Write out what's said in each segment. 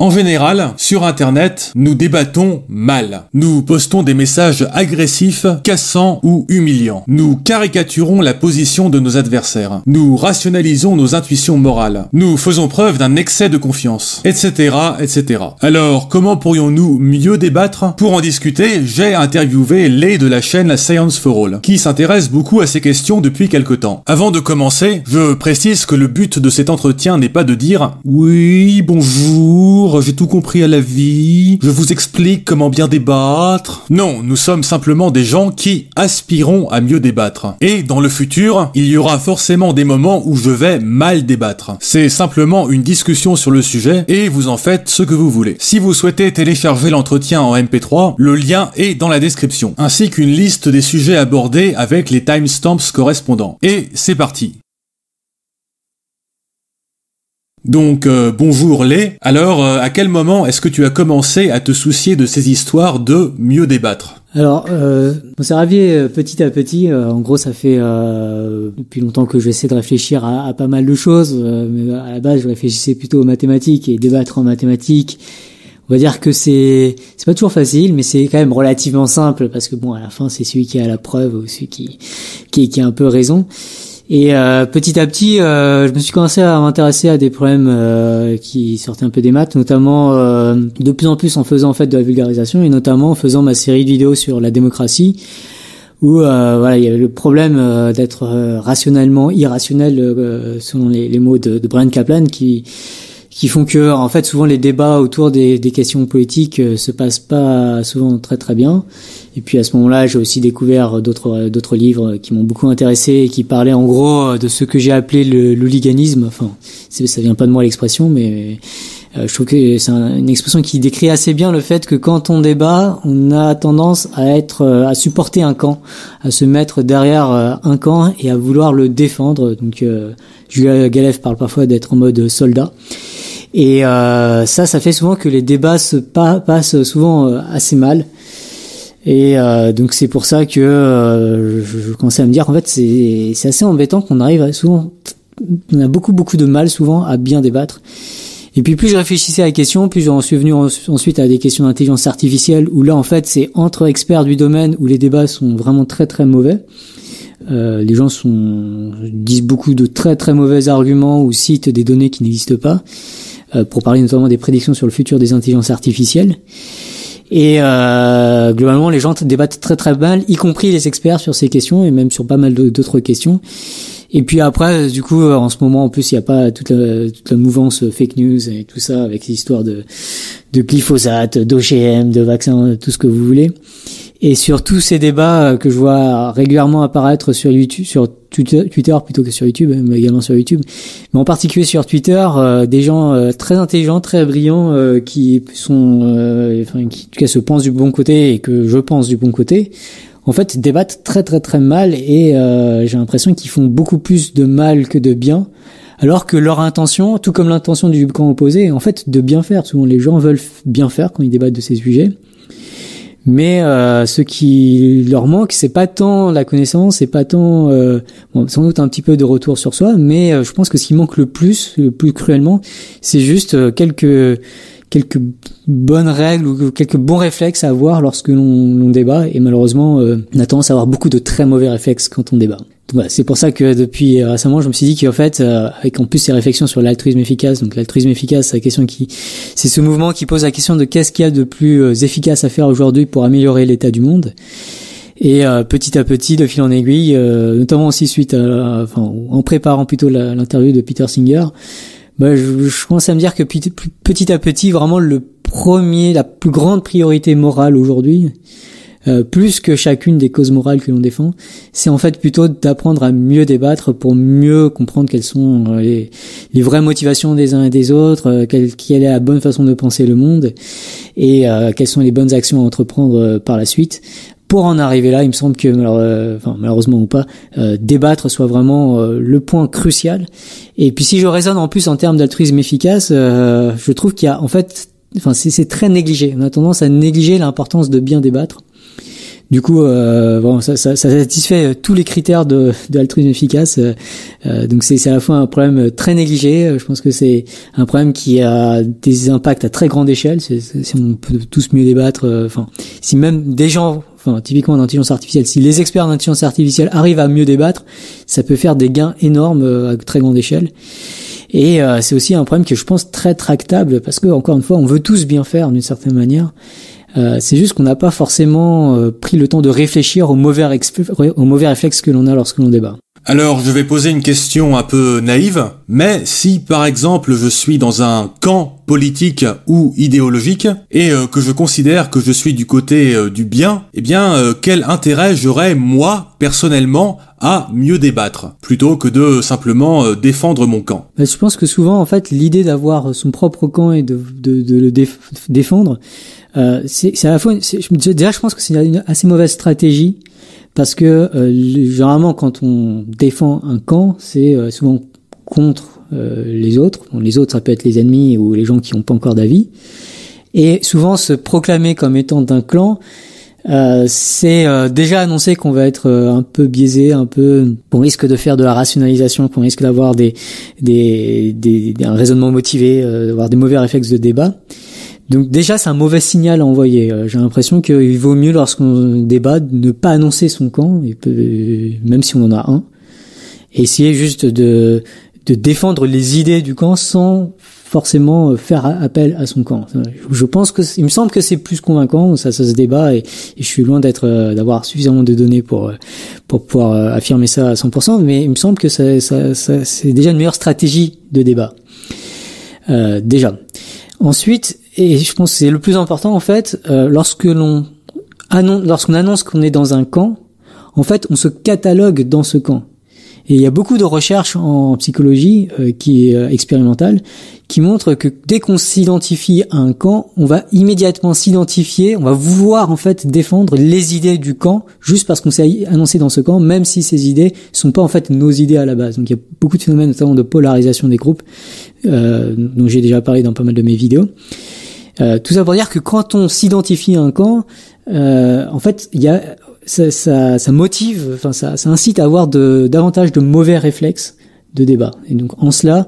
En général, sur Internet, nous débattons mal. Nous postons des messages agressifs, cassants ou humiliants. Nous caricaturons la position de nos adversaires. Nous rationalisons nos intuitions morales. Nous faisons preuve d'un excès de confiance, etc., etc. Alors, comment pourrions-nous mieux débattre? Pour en discuter, j'ai interviewé Lé de la chaîne Science for All, qui s'intéresse beaucoup à ces questions depuis quelque temps. Avant de commencer, je précise que le but de cet entretien n'est pas de dire « Oui, bonjour, j'ai tout compris à la vie, je vous explique comment bien débattre ». Non, nous sommes simplement des gens qui aspirons à mieux débattre. Et dans le futur, il y aura forcément des moments où je vais mal débattre. C'est simplement une discussion sur le sujet et vous en faites ce que vous voulez. Si vous souhaitez télécharger l'entretien en MP3, le lien est dans la description, ainsi qu'une liste des sujets abordés avec les timestamps correspondants. Et c'est parti. Donc, bonjour Lé. Alors, à quel moment est-ce que tu as commencé à te soucier de ces histoires de mieux débattre? Alors, on s'est ravié petit à petit. En gros, ça fait depuis longtemps que j'essaie de réfléchir à pas mal de choses. Mais à la base, je réfléchissais plutôt aux mathématiques et débattre en mathématiques. On va dire que c'est pas toujours facile, mais c'est quand même relativement simple parce que bon, à la fin, c'est celui qui a la preuve ou celui qui a un peu raison. Et petit à petit, je me suis commencé à m'intéresser à des problèmes qui sortaient un peu des maths, notamment de plus en plus en faisant en fait de la vulgarisation et notamment en faisant ma série de vidéos sur la démocratie, où voilà, il y avait le problème d'être rationnellement irrationnel selon les mots de Bryan Caplan qui font que en fait souvent les débats autour des questions politiques se passent pas souvent très très bien. Et puis à ce moment-là, j'ai aussi découvert d'autres livres qui m'ont beaucoup intéressé et qui parlaient en gros de ce que j'ai appelé le hooliganisme. Enfin, ça vient pas de moi l'expression, mais je trouve que c'est une expression qui décrit assez bien le fait que quand on débat, on a tendance à supporter un camp, à se mettre derrière un camp et à vouloir le défendre. Donc Julia Galef parle parfois d'être en mode soldat. Et ça fait souvent que les débats passent souvent assez mal. Et donc c'est pour ça que je commençais à me dire qu'en fait c'est assez embêtant qu'on arrive souvent, on a beaucoup de mal souvent à bien débattre. Et puis plus je réfléchissais à la question, plus j'en suis venu ensuite à des questions d'intelligence artificielle où là en fait c'est entre experts du domaine où les débats sont vraiment très très mauvais. Les gens disent beaucoup de très très mauvais arguments ou citent des données qui n'existent pas, pour parler notamment des prédictions sur le futur des intelligences artificielles. Et globalement, les gens débattent très très mal, y compris les experts sur ces questions et même sur pas mal d'autres questions. Et puis après, du coup, en ce moment, en plus, il y a pas toute la mouvance fake news et tout ça avec ces histoires de glyphosate, d'OGM, de vaccins, tout ce que vous voulez. Et sur tous ces débats que je vois régulièrement apparaître sur YouTube, sur Twitter plutôt que sur YouTube, mais également sur YouTube, mais en particulier sur Twitter, des gens très intelligents, très brillants, qui sont, qui en tout cas se pensent du bon côté et que je pense du bon côté, en fait débattent très très très mal et j'ai l'impression qu'ils font beaucoup plus de mal que de bien. Alors que leur intention, tout comme l'intention du camp opposé, est en fait de bien faire. Souvent les gens veulent bien faire quand ils débattent de ces sujets. Mais ce qui leur manque, c'est pas tant la connaissance, c'est pas tant sans doute un petit peu de retour sur soi, mais je pense que ce qui manque le plus cruellement, c'est juste quelques bonnes règles ou quelques bons réflexes à avoir lorsque l'on débat. Et malheureusement, on a tendance à avoir beaucoup de très mauvais réflexes quand on débat. Donc voilà, c'est pour ça que depuis récemment, je me suis dit qu'en fait, avec en plus ces réflexions sur l'altruisme efficace, donc l'altruisme efficace, c'est ce mouvement qui pose la question de qu'est-ce qu'il y a de plus efficace à faire aujourd'hui pour améliorer l'état du monde. Et petit à petit, de fil en aiguille, notamment aussi suite en préparant plutôt l'interview de Peter Singer, je commence à me dire que petit à petit, vraiment la plus grande priorité morale aujourd'hui, plus que chacune des causes morales que l'on défend, c'est en fait plutôt d'apprendre à mieux débattre pour mieux comprendre quelles sont les vraies motivations des uns et des autres, quelle est la bonne façon de penser le monde et quelles sont les bonnes actions à entreprendre par la suite. Pour en arriver là, il me semble que malheureusement ou pas, débattre soit vraiment le point crucial. Et puis si je raisonne en plus en termes d'altruisme efficace, je trouve qu'il y a en fait, c'est très négligé. On a tendance à négliger l'importance de bien débattre. Du coup, bon, ça satisfait tous les critères de l'altruisme efficace. Donc c'est à la fois un problème très négligé. Je pense que c'est un problème qui a des impacts à très grande échelle. Si on peut tous mieux débattre, si même des gens, typiquement en intelligence artificielle, si les experts en intelligence artificielle arrivent à mieux débattre, ça peut faire des gains énormes à très grande échelle. Et c'est aussi un problème que je pense très tractable parce que, encore une fois, on veut tous bien faire d'une certaine manière. C'est juste qu'on n'a pas forcément pris le temps de réfléchir aux mauvais réflexes que l'on a lorsque l'on débat. Alors, je vais poser une question un peu naïve, mais si, par exemple, je suis dans un camp politique ou idéologique et que je considère que je suis du côté du bien, eh bien, quel intérêt j'aurais, moi, personnellement, à mieux débattre, plutôt que de simplement défendre mon camp? Je pense que souvent, en fait, l'idée d'avoir son propre camp et de le défendre, c'est à la fois, déjà, je pense que c'est une assez mauvaise stratégie. Parce que généralement quand on défend un camp, c'est souvent contre les autres. Bon, les autres, ça peut être les ennemis ou les gens qui n'ont pas encore d'avis. Et souvent se proclamer comme étant d'un clan, c'est déjà annoncer qu'on va être un peu biaisé, qu'on risque de faire de la rationalisation, qu'on risque d'avoir un raisonnement motivé, d'avoir des mauvais réflexes de débat. Donc déjà, c'est un mauvais signal à envoyer. J'ai l'impression qu'il vaut mieux, lorsqu'on débat, de ne pas annoncer son camp, même si on en a un, et essayer juste de défendre les idées du camp sans forcément faire appel à son camp. Je pense il me semble que c'est plus convaincant, ça se débat, et je suis loin d'avoir suffisamment de données pour pouvoir affirmer ça à 100%, mais il me semble que c'est déjà une meilleure stratégie de débat. Déjà. Ensuite, et je pense que c'est le plus important en fait, lorsqu'on annonce qu'on est dans un camp, en fait, on se catalogue dans ce camp. Et il y a beaucoup de recherches en psychologie qui est expérimentale, qui montrent que dès qu'on s'identifie à un camp, on va immédiatement s'identifier, on va vouloir en fait défendre les idées du camp juste parce qu'on s'est annoncé dans ce camp, même si ces idées sont pas en fait nos idées à la base. Donc il y a beaucoup de phénomènes notamment de polarisation des groupes, dont j'ai déjà parlé dans pas mal de mes vidéos. Tout ça pour dire que quand on s'identifie à un camp, en fait, il y a ça motive, ça incite à avoir davantage de mauvais réflexes de débat. Et donc en cela,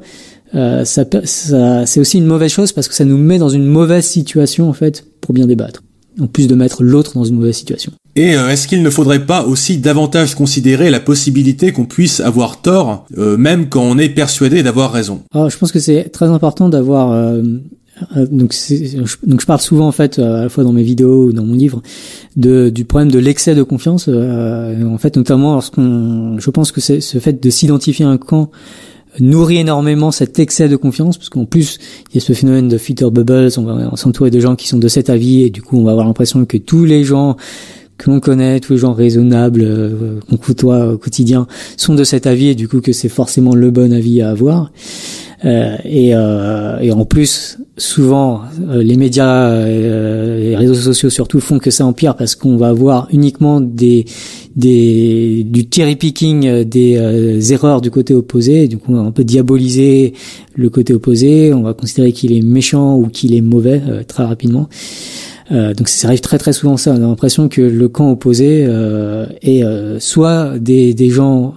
c'est aussi une mauvaise chose parce que ça nous met dans une mauvaise situation en fait pour bien débattre, en plus de mettre l'autre dans une mauvaise situation. Et est-ce qu'il ne faudrait pas aussi davantage considérer la possibilité qu'on puisse avoir tort, même quand on est persuadé d'avoir raison? Alors, je pense que c'est très important d'avoir donc je parle souvent en fait à la fois dans mes vidéos ou dans mon livre du problème de l'excès de confiance, en fait notamment je pense que c'est ce fait de s'identifier à un camp nourrit énormément cet excès de confiance, parce qu'en plus il y a ce phénomène de filter bubbles, on va s'entourer de gens qui sont de cet avis et du coup on va avoir l'impression que tous les gens que l'on connaît, tous les gens raisonnables qu'on côtoie au quotidien sont de cet avis et du coup que c'est forcément le bon avis à avoir. Et en plus, souvent, les médias, les réseaux sociaux surtout font que ça empire parce qu'on va avoir uniquement du cherry picking des erreurs du côté opposé. Du coup, on va un peu diaboliser le côté opposé. On va considérer qu'il est méchant ou qu'il est mauvais très rapidement. Donc ça arrive très très souvent, ça. On a l'impression que le camp opposé est soit des gens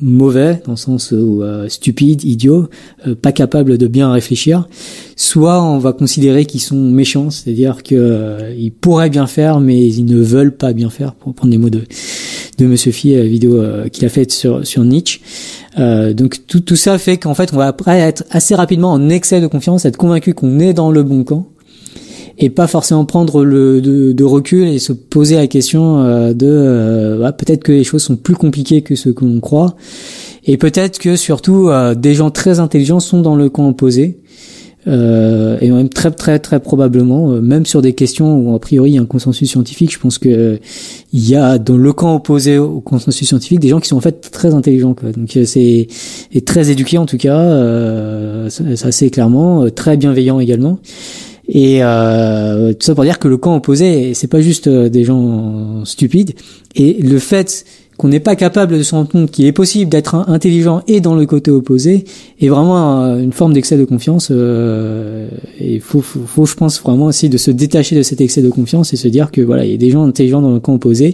mauvais, dans le sens où stupides, idiots, pas capables de bien réfléchir, soit on va considérer qu'ils sont méchants, c'est-à-dire que ils pourraient bien faire, mais ils ne veulent pas bien faire, pour prendre les mots de Monsieur Phi, la vidéo qu'il a faite sur Nietzsche. Donc tout ça fait qu'en fait on va après être assez rapidement en excès de confiance, être convaincu qu'on est dans le bon camp, et pas forcément prendre de recul et se poser la question peut-être que les choses sont plus compliquées que ce que l'on croit, et peut-être que surtout des gens très intelligents sont dans le camp opposé, et même très très très probablement même sur des questions où a priori il y a un consensus scientifique. Je pense que il y a dans le camp opposé au consensus scientifique des gens qui sont en fait très intelligents, quoi. Donc c'est très éduqués en tout cas, ça c'est clairement très bienveillant également. Et tout ça pour dire que le camp opposé, c'est pas juste des gens stupides. Et le fait qu'on n'est pas capable de se rendre compte qu'il est possible d'être intelligent et dans le côté opposé est vraiment une forme d'excès de confiance. Et faut, je pense, vraiment essayer de se détacher de cet excès de confiance et se dire que voilà, il y a des gens intelligents dans le camp opposé.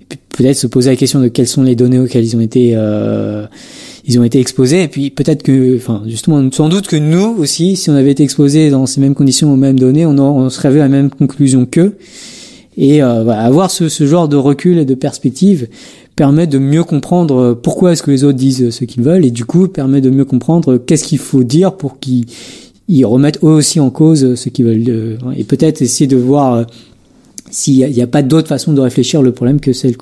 Et puis, peut-être se poser la question de quelles sont les données auxquelles ils ont été exposés. Et puis peut-être que, enfin, justement, sans doute que nous aussi, si on avait été exposés dans ces mêmes conditions aux mêmes données, on serait arrivé à la même conclusion qu'eux. Et voilà, avoir ce genre de recul et de perspective permet de mieux comprendre pourquoi est-ce que les autres disent ce qu'ils veulent, et du coup permet de mieux comprendre qu'est-ce qu'il faut dire pour qu'ils remettent eux aussi en cause ce qu'ils veulent, et peut-être essayer de voir s'il y a pas d'autre façon de réfléchir le problème que celle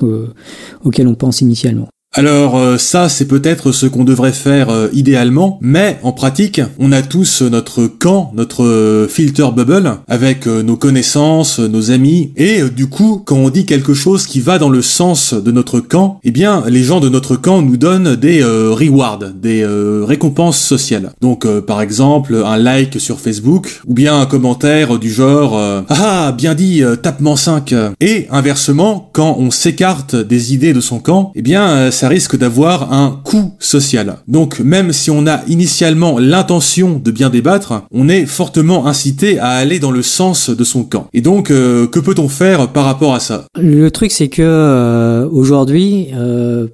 auquel on pense initialement. Alors ça, c'est peut-être ce qu'on devrait faire idéalement, mais en pratique, on a tous notre camp, notre filter bubble, avec nos connaissances, nos amis, et du coup, quand on dit quelque chose qui va dans le sens de notre camp, eh bien, les gens de notre camp nous donnent des rewards, des récompenses sociales. Donc, par exemple, un like sur Facebook, ou bien un commentaire du genre « Ah, bien dit, tape-moi 5 ». Et inversement, quand on s'écarte des idées de son camp, eh bien, ça risque d'avoir un coût social. Donc même si on a initialement l'intention de bien débattre, on est fortement incité à aller dans le sens de son camp. Et donc que peut-on faire par rapport à ça ? Le truc c'est que aujourd'hui,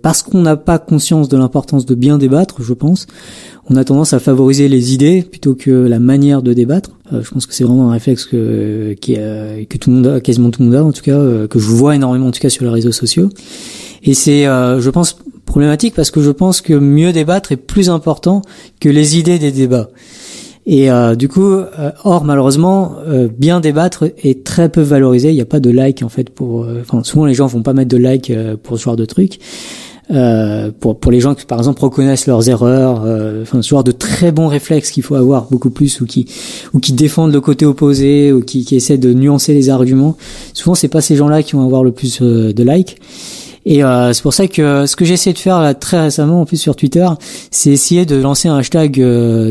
parce qu'on n'a pas conscience de l'importance de bien débattre, je pense, on a tendance à favoriser les idées plutôt que la manière de débattre. Je pense que c'est vraiment un réflexe que tout le monde a, quasiment tout le monde a en tout cas, que je vois énormément en tout cas sur les réseaux sociaux. Et c'est, je pense, problématique parce que je pense que mieux débattre est plus important que les idées des débats. Et du coup, or malheureusement, bien débattre est très peu valorisé. Il n'y a pas de like en fait pour. Enfin, souvent les gens vont pas mettre de like pour ce genre de truc. Pour les gens qui par exemple reconnaissent leurs erreurs, enfin ce genre de très bons réflexes qu'il faut avoir beaucoup plus, ou qui défendent le côté opposé, ou qui essaient de nuancer les arguments. Souvent c'est pas ces gens-là qui vont avoir le plus de likes. Et c'est pour ça que ce que j'ai essayé de faire là, très récemment en plus sur Twitter, c'est essayer de lancer un hashtag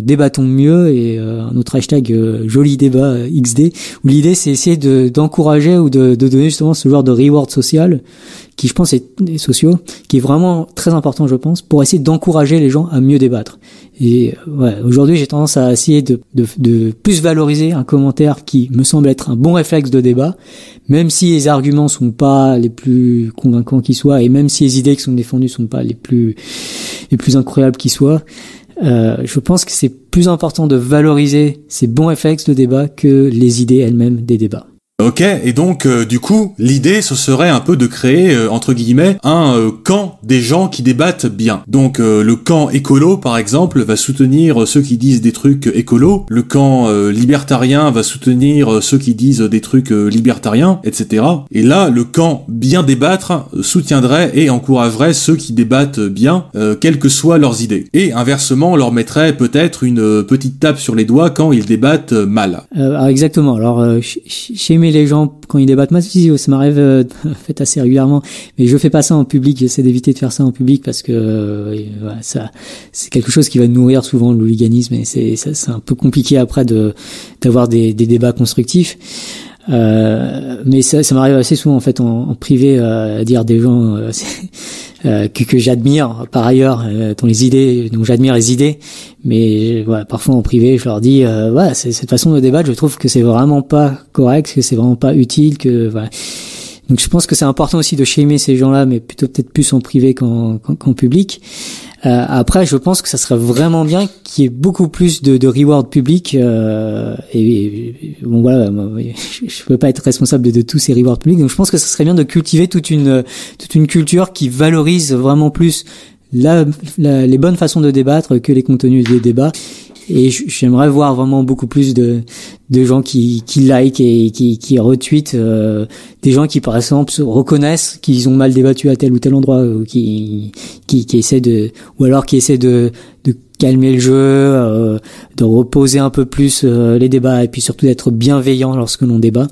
débattons mieux et un autre hashtag joli débat XD, où l'idée c'est essayer d'encourager ou de donner justement ce genre de reward social qui je pense est sociaux, qui est vraiment très important je pense, pour essayer d'encourager les gens à mieux débattre. Et ouais, aujourd'hui j'ai tendance à essayer de plus valoriser un commentaire qui me semble être un bon réflexe de débat, même si les arguments sont pas les plus convaincants qui soient, et même si les idées qui sont défendues sont pas les plus incroyables qui soient. Je pense que c'est plus important de valoriser ces bons réflexes de débat que les idées elles-mêmes des débats. Ok, et donc du coup, l'idée ce serait un peu de créer, entre guillemets, un camp des gens qui débattent bien. Donc le camp écolo, par exemple, va soutenir ceux qui disent des trucs écolos, le camp libertarien va soutenir ceux qui disent des trucs libertariens, etc. Et là, le camp bien débattre soutiendrait et encouragerait ceux qui débattent bien, quelles que soient leurs idées. Et inversement, on leur mettrait peut-être une petite tape sur les doigts quand ils débattent mal. Alors exactement, alors chez les gens quand ils débattent mal, ça m'arrive fait assez régulièrement, mais je fais pas ça en public, j'essaie d'éviter de faire ça en public parce que voilà, ça c'est quelque chose qui va nourrir souvent l'hooliganisme, et c'est un peu compliqué après d'avoir des débats constructifs. Mais ça m'arrive assez souvent en fait en privé à dire des gens que j'admire par ailleurs dont j'admire les idées, mais voilà, parfois en privé je leur dis voilà, cette façon de débattre, je trouve que c'est vraiment pas correct, que c'est vraiment pas utile, que voilà. Donc je pense que c'est important aussi de shamer ces gens-là, mais plutôt peut-être plus en privé qu'en public. Après, je pense que ça serait vraiment bien qu'il y ait beaucoup plus de reward public. Et bon voilà, je peux pas être responsable de tous ces rewards publics. Donc je pense que ça serait bien de cultiver toute une culture qui valorise vraiment plus les bonnes façons de débattre que les contenus des débats. Et j'aimerais voir vraiment beaucoup plus de gens qui like et qui retweetent des gens qui par exemple reconnaissent qu'ils ont mal débattu à tel ou tel endroit, ou qui essaient ou alors qui essaient de calmer le jeu, de reposer un peu plus les débats, et puis surtout d'être bienveillant lorsque l'on débat.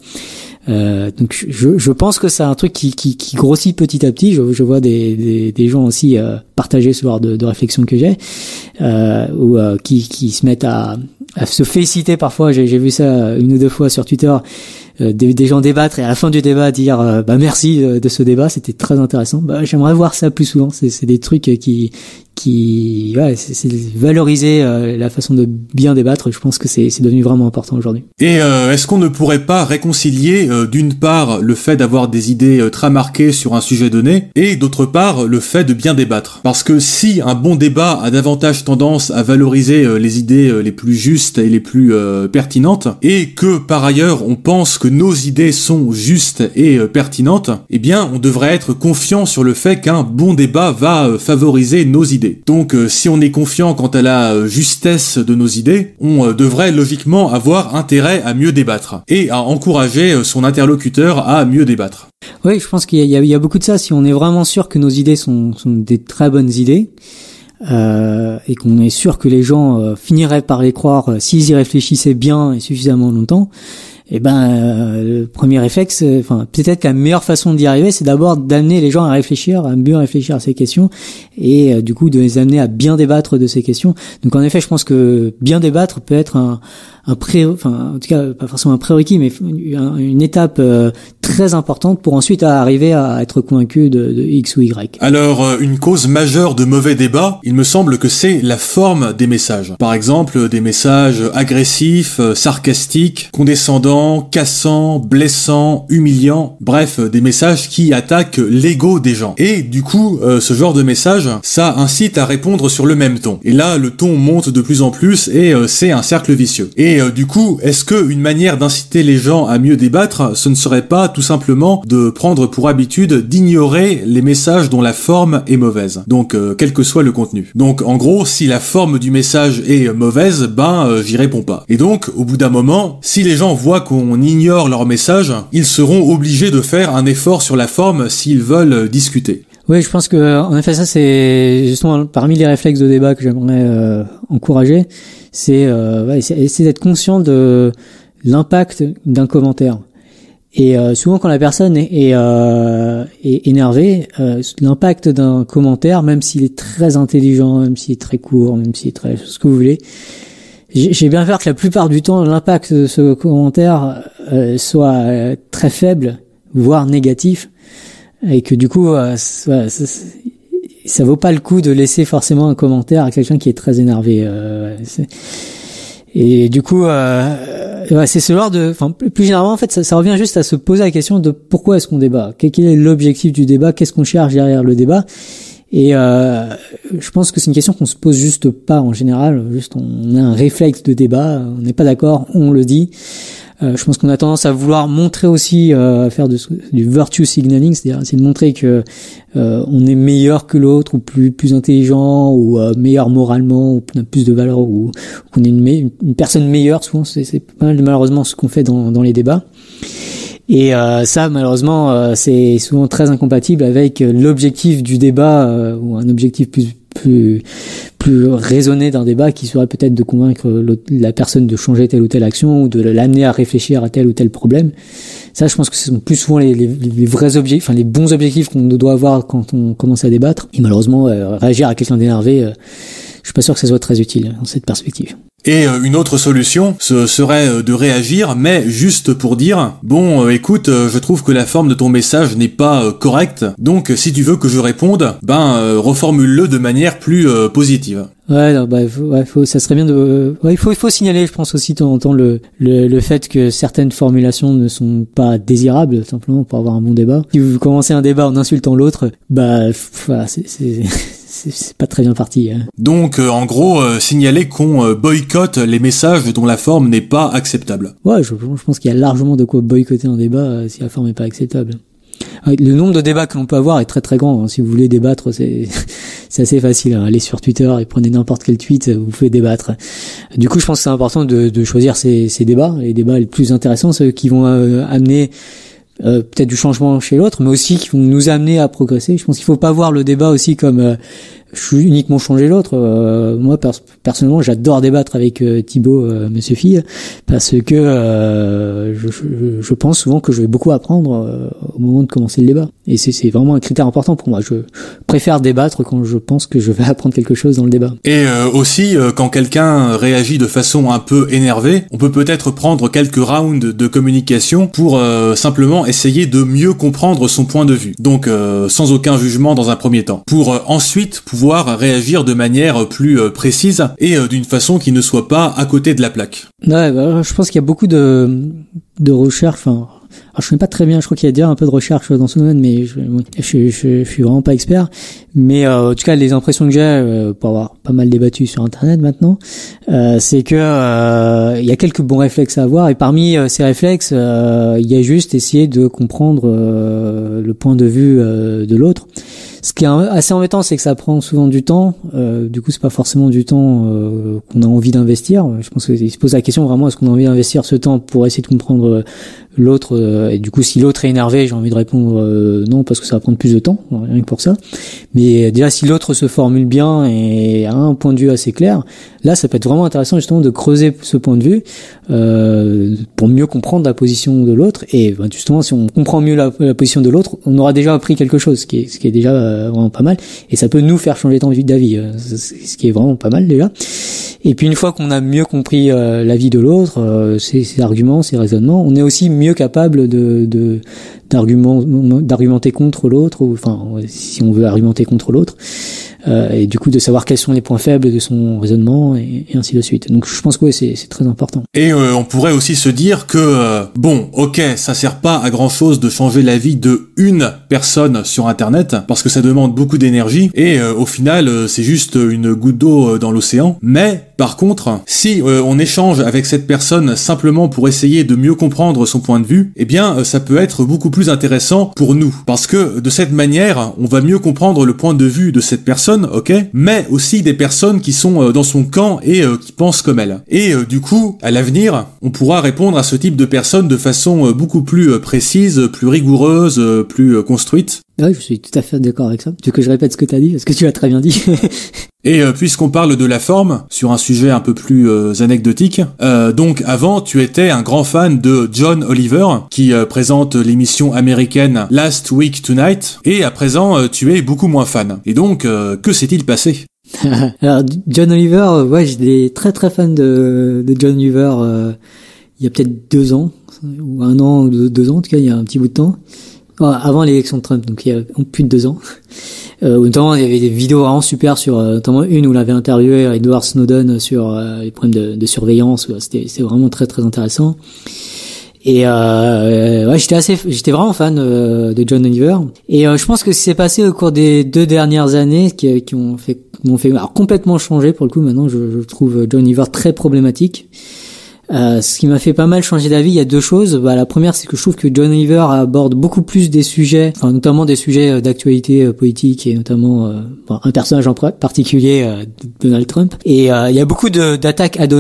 Donc je pense que c'est un truc qui grossit petit à petit. Je vois des gens aussi partager ce genre de réflexion que j'ai, ou qui se mettent à se féliciter parfois. J'ai vu ça une ou deux fois sur Twitter. Des gens débattre et à la fin du débat dire merci de ce débat, c'était très intéressant. J'aimerais voir ça plus souvent. C'est des trucs c'est valoriser la façon de bien débattre. Je pense que c'est devenu vraiment important aujourd'hui. Et est-ce qu'on ne pourrait pas réconcilier d'une part le fait d'avoir des idées très marquées sur un sujet donné et d'autre part le fait de bien débattre? Parce que si un bon débat a davantage tendance à valoriser les idées les plus justes et les plus pertinentes, et que par ailleurs on pense que nos idées sont justes et pertinentes, eh bien on devrait être confiant sur le fait qu'un bon débat va favoriser nos idées. Donc si on est confiant quant à la justesse de nos idées, on devrait logiquement avoir intérêt à mieux débattre et à encourager son interlocuteur à mieux débattre. Oui, je pense qu'il y a beaucoup de ça. Si on est vraiment sûr que nos idées sont des très bonnes idées, et qu'on est sûr que les gens finiraient par les croire s'ils y réfléchissaient bien et suffisamment longtemps, le premier réflexe, peut-être que la meilleure façon d'y arriver, c'est d'abord d'amener les gens à réfléchir, à mieux réfléchir à ces questions, et du coup de les amener à bien débattre de ces questions. Donc en effet, je pense que bien débattre peut être en tout cas pas forcément un prérequis, mais une étape très importante pour ensuite arriver à être convaincu de X ou Y. Alors, une cause majeure de mauvais débats, il me semble que c'est la forme des messages. Par exemple, des messages agressifs, sarcastiques, condescendants, cassants, blessants, humiliants, bref, des messages qui attaquent l'ego des gens. Et du coup, ce genre de message, ça incite à répondre sur le même ton. Et là, le ton monte de plus en plus et c'est un cercle vicieux. Et du coup, est-ce que une manière d'inciter les gens à mieux débattre, ce ne serait pas tout simplement de prendre pour habitude d'ignorer les messages dont la forme est mauvaise, donc quel que soit le contenu. Donc en gros, si la forme du message est mauvaise, j'y réponds pas. Et donc, au bout d'un moment, si les gens voient qu'on ignore leur message, ils seront obligés de faire un effort sur la forme s'ils veulent discuter. Oui, je pense que en effet ça c'est justement parmi les réflexes de débat que j'aimerais encourager, c'est essayer d'être conscient de l'impact d'un commentaire. Et souvent quand la personne est énervée, l'impact d'un commentaire, même s'il est très intelligent, même s'il est très court, même s'il est très ce que vous voulez, j'ai bien peur que la plupart du temps l'impact de ce commentaire soit très faible, voire négatif. Et que du coup, ça vaut pas le coup de laisser forcément un commentaire à quelqu'un qui est très énervé. Et du coup, c'est ce genre de, plus généralement en fait, ça revient juste à se poser la question de pourquoi est-ce qu'on débat, quel est l'objectif du débat, qu'est-ce qu'on cherche derrière le débat. Et je pense que c'est une question qu'on se pose juste pas en général. Juste, on a un réflexe de débat, on n'est pas d'accord, on le dit. Je pense qu'on a tendance à vouloir montrer aussi, faire du virtue signaling, c'est-à-dire essayer de montrer que on est meilleur que l'autre, ou plus intelligent, ou meilleur moralement, ou qu'on a plus de valeur, ou qu'on est une personne meilleure. Souvent, c'est pas mal malheureusement ce qu'on fait dans les débats. Et ça, malheureusement, c'est souvent très incompatible avec l'objectif du débat, ou un objectif plus raisonné d'un débat qui serait peut-être de convaincre la personne de changer telle ou telle action ou de l'amener à réfléchir à tel ou tel problème. Ça, je pense que ce sont plus souvent les vrais objectifs, les bons objectifs qu'on doit avoir quand on commence à débattre. Et malheureusement, réagir à quelqu'un d'énervé, je suis pas sûr que ça soit très utile dans cette perspective. Et une autre solution, ce serait de réagir, mais juste pour dire « Bon, écoute, je trouve que la forme de ton message n'est pas correcte, donc si tu veux que je réponde, reformule-le de manière plus positive. » Ouais, non, ça serait bien de, il faut signaler, je pense aussi de temps en temps le fait que certaines formulations ne sont pas désirables, simplement pour avoir un bon débat. Si vous commencez un débat en insultant l'autre, c'est pas très bien parti. Hein. Donc, en gros, signaler qu'on boycotte les messages dont la forme n'est pas acceptable. Ouais, je pense qu'il y a largement de quoi boycotter un débat si la forme n'est pas acceptable. Le nombre de débats que l'on peut avoir est très très grand. Si vous voulez débattre, c'est assez facile. Allez sur Twitter et prenez n'importe quel tweet, vous pouvez débattre. Du coup, je pense que c'est important de choisir ces débats. Les débats les plus intéressants, ceux qui vont amener peut-être du changement chez l'autre, mais aussi qui vont nous amener à progresser. Je pense qu'il faut pas voir le débat aussi comme je suis uniquement changer l'autre. Moi personnellement, j'adore débattre avec Thibaut, Monsieur Fille, parce que je pense souvent que je vais beaucoup apprendre au moment de commencer le débat. Et c'est vraiment un critère important pour moi. Je préfère débattre quand je pense que je vais apprendre quelque chose dans le débat. Et aussi, quand quelqu'un réagit de façon un peu énervée, on peut peut-être prendre quelques rounds de communication pour simplement essayer de mieux comprendre son point de vue. Donc sans aucun jugement dans un premier temps. Pour ensuite pouvoir réagir de manière plus précise et d'une façon qui ne soit pas à côté de la plaque. Ouais, bah, je pense qu'il y a beaucoup de recherches, enfin... Alors, je connais pas très bien, je crois qu'il y a déjà un peu de recherche dans ce domaine, mais je suis vraiment pas expert. Mais en tout cas, les impressions que j'ai, pour avoir pas mal débattu sur Internet maintenant, c'est que il y a quelques bons réflexes à avoir, et parmi ces réflexes, il y a juste essayer de comprendre le point de vue de l'autre. Ce qui est assez embêtant, c'est que ça prend souvent du temps. Du coup, c'est pas forcément du temps qu'on a envie d'investir. Je pense qu'il se pose la question vraiment, est-ce qu'on a envie d'investir ce temps pour essayer de comprendre l'autre, et du coup, si l'autre est énervé, j'ai envie de répondre non, parce que ça va prendre plus de temps, rien que pour ça. Mais déjà, si l'autre se formule bien et a un point de vue assez clair, là, ça peut être vraiment intéressant justement de creuser ce point de vue pour mieux comprendre la position de l'autre. Et justement, si on comprend mieux la position de l'autre, on aura déjà appris quelque chose, ce qui est déjà vraiment pas mal. Et ça peut nous faire changer d'avis, ce qui est vraiment pas mal déjà. Et puis une fois qu'on a mieux compris l'avis de l'autre, ses arguments, ses raisonnements, on est aussi mieux capable d'argumenter contre l'autre, ou enfin si on veut argumenter contre l'autre, et du coup de savoir quels sont les points faibles de son raisonnement et ainsi de suite. Donc je pense que ouais, c'est très important. Et on pourrait aussi se dire que bon, ok, ça sert pas à grand chose de changer l'avis de une personne sur Internet parce que ça demande beaucoup d'énergie et au final c'est juste une goutte d'eau dans l'océan. Mais par contre, si on échange avec cette personne simplement pour essayer de mieux comprendre son point de vue, eh bien ça peut être beaucoup plus intéressant pour nous parce que de cette manière, on va mieux comprendre le point de vue de cette personne, ok, mais aussi des personnes qui sont dans son camp et qui pensent comme elle. Et du coup, à l'avenir, on pourra répondre à ce type de personnes de façon beaucoup plus précise, plus rigoureuse, plus construite. Oui, je suis tout à fait d'accord avec ça. Tu veux que je répète ce que tu as dit, parce que tu l'as très bien dit. Et puisqu'on parle de la forme, sur un sujet un peu plus anecdotique, donc avant tu étais un grand fan de John Oliver, qui présente l'émission américaine Last Week Tonight, et à présent tu es beaucoup moins fan. Et donc, que s'est-il passé ? Alors John Oliver, ouais, j'étais très très fan de John Oliver il y a peut-être 2 ans, ou 1 an ou 2 ans, en tout cas il y a un petit bout de temps. Avant l'élection de Trump, donc il y a plus de 2 ans. Notamment, il y avait des vidéos vraiment super sur, notamment une où il avait interviewé Edward Snowden sur les problèmes de surveillance. C'était vraiment très très intéressant. Et ouais, j'étais vraiment fan de John Oliver. Et je pense que ce qui s'est passé au cours des 2 dernières années, qui m'ont fait alors, complètement changer pour le coup. Maintenant, je trouve John Oliver très problématique. Ce qui m'a fait pas mal changer d'avis, il y a 2 choses. La première, c'est que je trouve que John Oliver aborde beaucoup plus des sujets, enfin notamment des sujets d'actualité politique et notamment un personnage en particulier, Donald Trump. Et il y a beaucoup d'attaques ad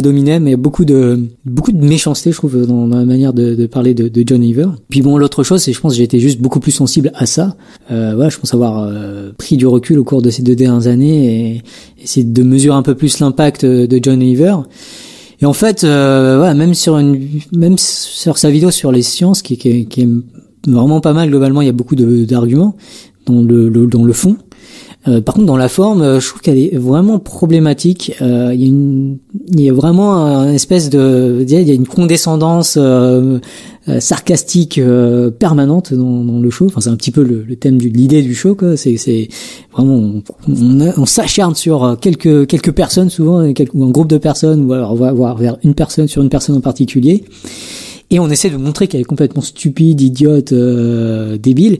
hominem, mais beaucoup de méchanceté, je trouve, dans la manière de parler de John Oliver. Puis bon, l'autre chose, c'est je pense que j'ai été juste beaucoup plus sensible à ça. Voilà, je pense avoir pris du recul au cours de ces 2 dernières années et essayer de mesurer un peu plus l'impact de John Oliver. Et en fait, voilà, même sur sa vidéo sur les sciences, qui est vraiment pas mal globalement, il y a beaucoup d'arguments dans le fond. Par contre, dans la forme, je trouve qu'elle est vraiment problématique. Il y a vraiment une espèce il y a une condescendance sarcastique permanente dans le show. Enfin, c'est un petit peu le thème de l'idée du show, quoi. C'est vraiment on s'acharne sur quelques personnes souvent, ou un groupe de personnes, ou alors on va voir vers une personne sur une personne en particulier. Et on essaie de montrer qu'elle est complètement stupide, idiote, débile.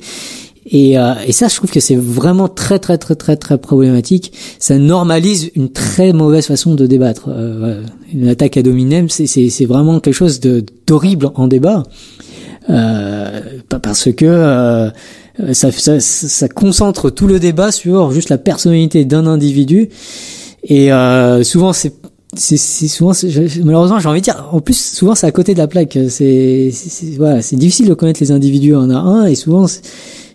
Et ça, je trouve que c'est vraiment très très très très très problématique. Ça normalise une très mauvaise façon de débattre. Une attaque ad hominem, c'est vraiment quelque chose d'horrible en débat, parce que ça concentre tout le débat sur juste la personnalité d'un individu. Et souvent malheureusement, j'ai envie de dire, en plus souvent c'est à côté de la plaque. C'est difficile de connaître les individus un à un, et souvent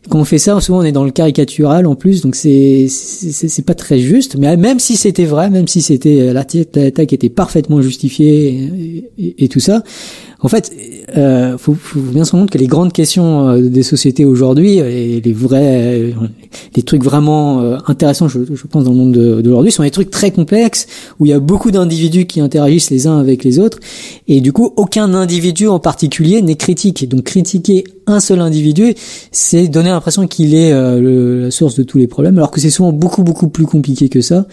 quand on fait ça, souvent on est dans le caricatural en plus, donc c'est pas très juste. Mais même si c'était vrai, même si c'était l'attaque était parfaitement justifiée et tout ça, en fait, faut bien se rendre compte que les grandes questions des sociétés aujourd'hui, et les trucs vraiment intéressants, je pense dans le monde d'aujourd'hui, sont des trucs très complexes où il y a beaucoup d'individus qui interagissent les uns avec les autres, et du coup aucun individu en particulier n'est critique. Donc critiquer un seul individu, c'est donner l'impression qu'il est la source de tous les problèmes, alors que c'est souvent beaucoup plus compliqué que ça.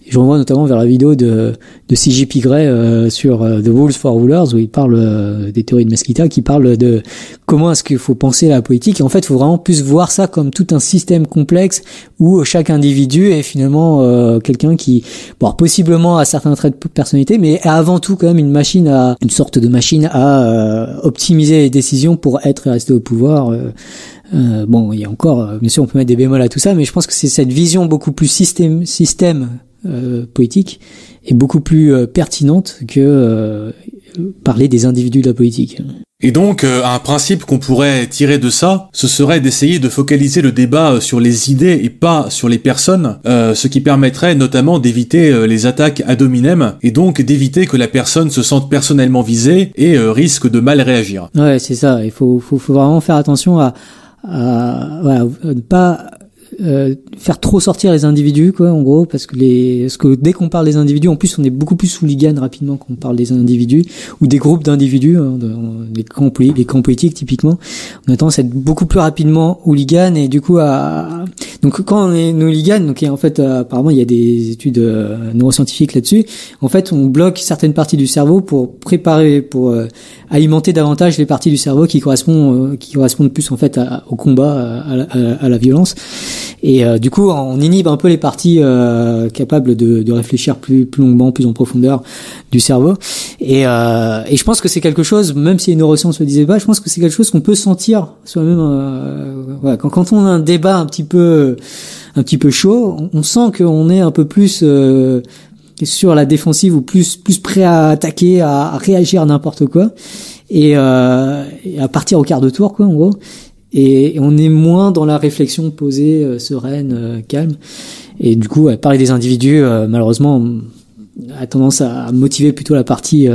Et je renvoie notamment vers la vidéo de C.J. Gray sur The Rules for Rulers, où il parle des théories de Mesquita, qui parle de comment est-ce qu'il faut penser la politique. Et en fait, il faut vraiment plus voir ça comme tout un système complexe où chaque individu est finalement quelqu'un qui, bon, possiblement a certains traits de personnalité, mais est avant tout quand même une sorte de machine à optimiser les décisions pour être et rester au pouvoir. Bon, il y a encore, bien sûr, on peut mettre des bémols à tout ça, mais je pense que c'est cette vision beaucoup plus système politique est beaucoup plus pertinente que parler des individus de la politique. Et donc, un principe qu'on pourrait tirer de ça, ce serait d'essayer de focaliser le débat sur les idées et pas sur les personnes, ce qui permettrait notamment d'éviter les attaques ad hominem, et donc d'éviter que la personne se sente personnellement visée et risque de mal réagir. Ouais, c'est ça. Il faut vraiment faire attention à ne pas faire trop sortir les individus, quoi, en gros, parce que dès qu'on parle des individus, en plus on est beaucoup plus hooligan rapidement quand on parle des individus ou des groupes d'individus, hein, les camps politiques typiquement, on a tendance à être beaucoup plus rapidement hooligan, et du coup donc quand on est hooligan, donc en fait apparemment il y a des études neuroscientifiques là-dessus, en fait on bloque certaines parties du cerveau pour alimenter davantage les parties du cerveau qui correspondent plus en fait au combat, à la violence. Et du coup, on inhibe un peu les parties capables de réfléchir plus longuement, plus en profondeur du cerveau. Et je pense que c'est quelque chose, même si les neurosciences le disaient pas, je pense que c'est quelque chose qu'on peut sentir soi-même. Quand on a un débat un petit peu chaud, on sent qu'on est un peu plus sur la défensive ou plus prêt à attaquer, à réagir à n'importe quoi, et à partir au quart de tour, quoi, en gros. Et on est moins dans la réflexion posée, sereine, calme. Et du coup, parler des individus, malheureusement, a tendance à motiver plutôt la partie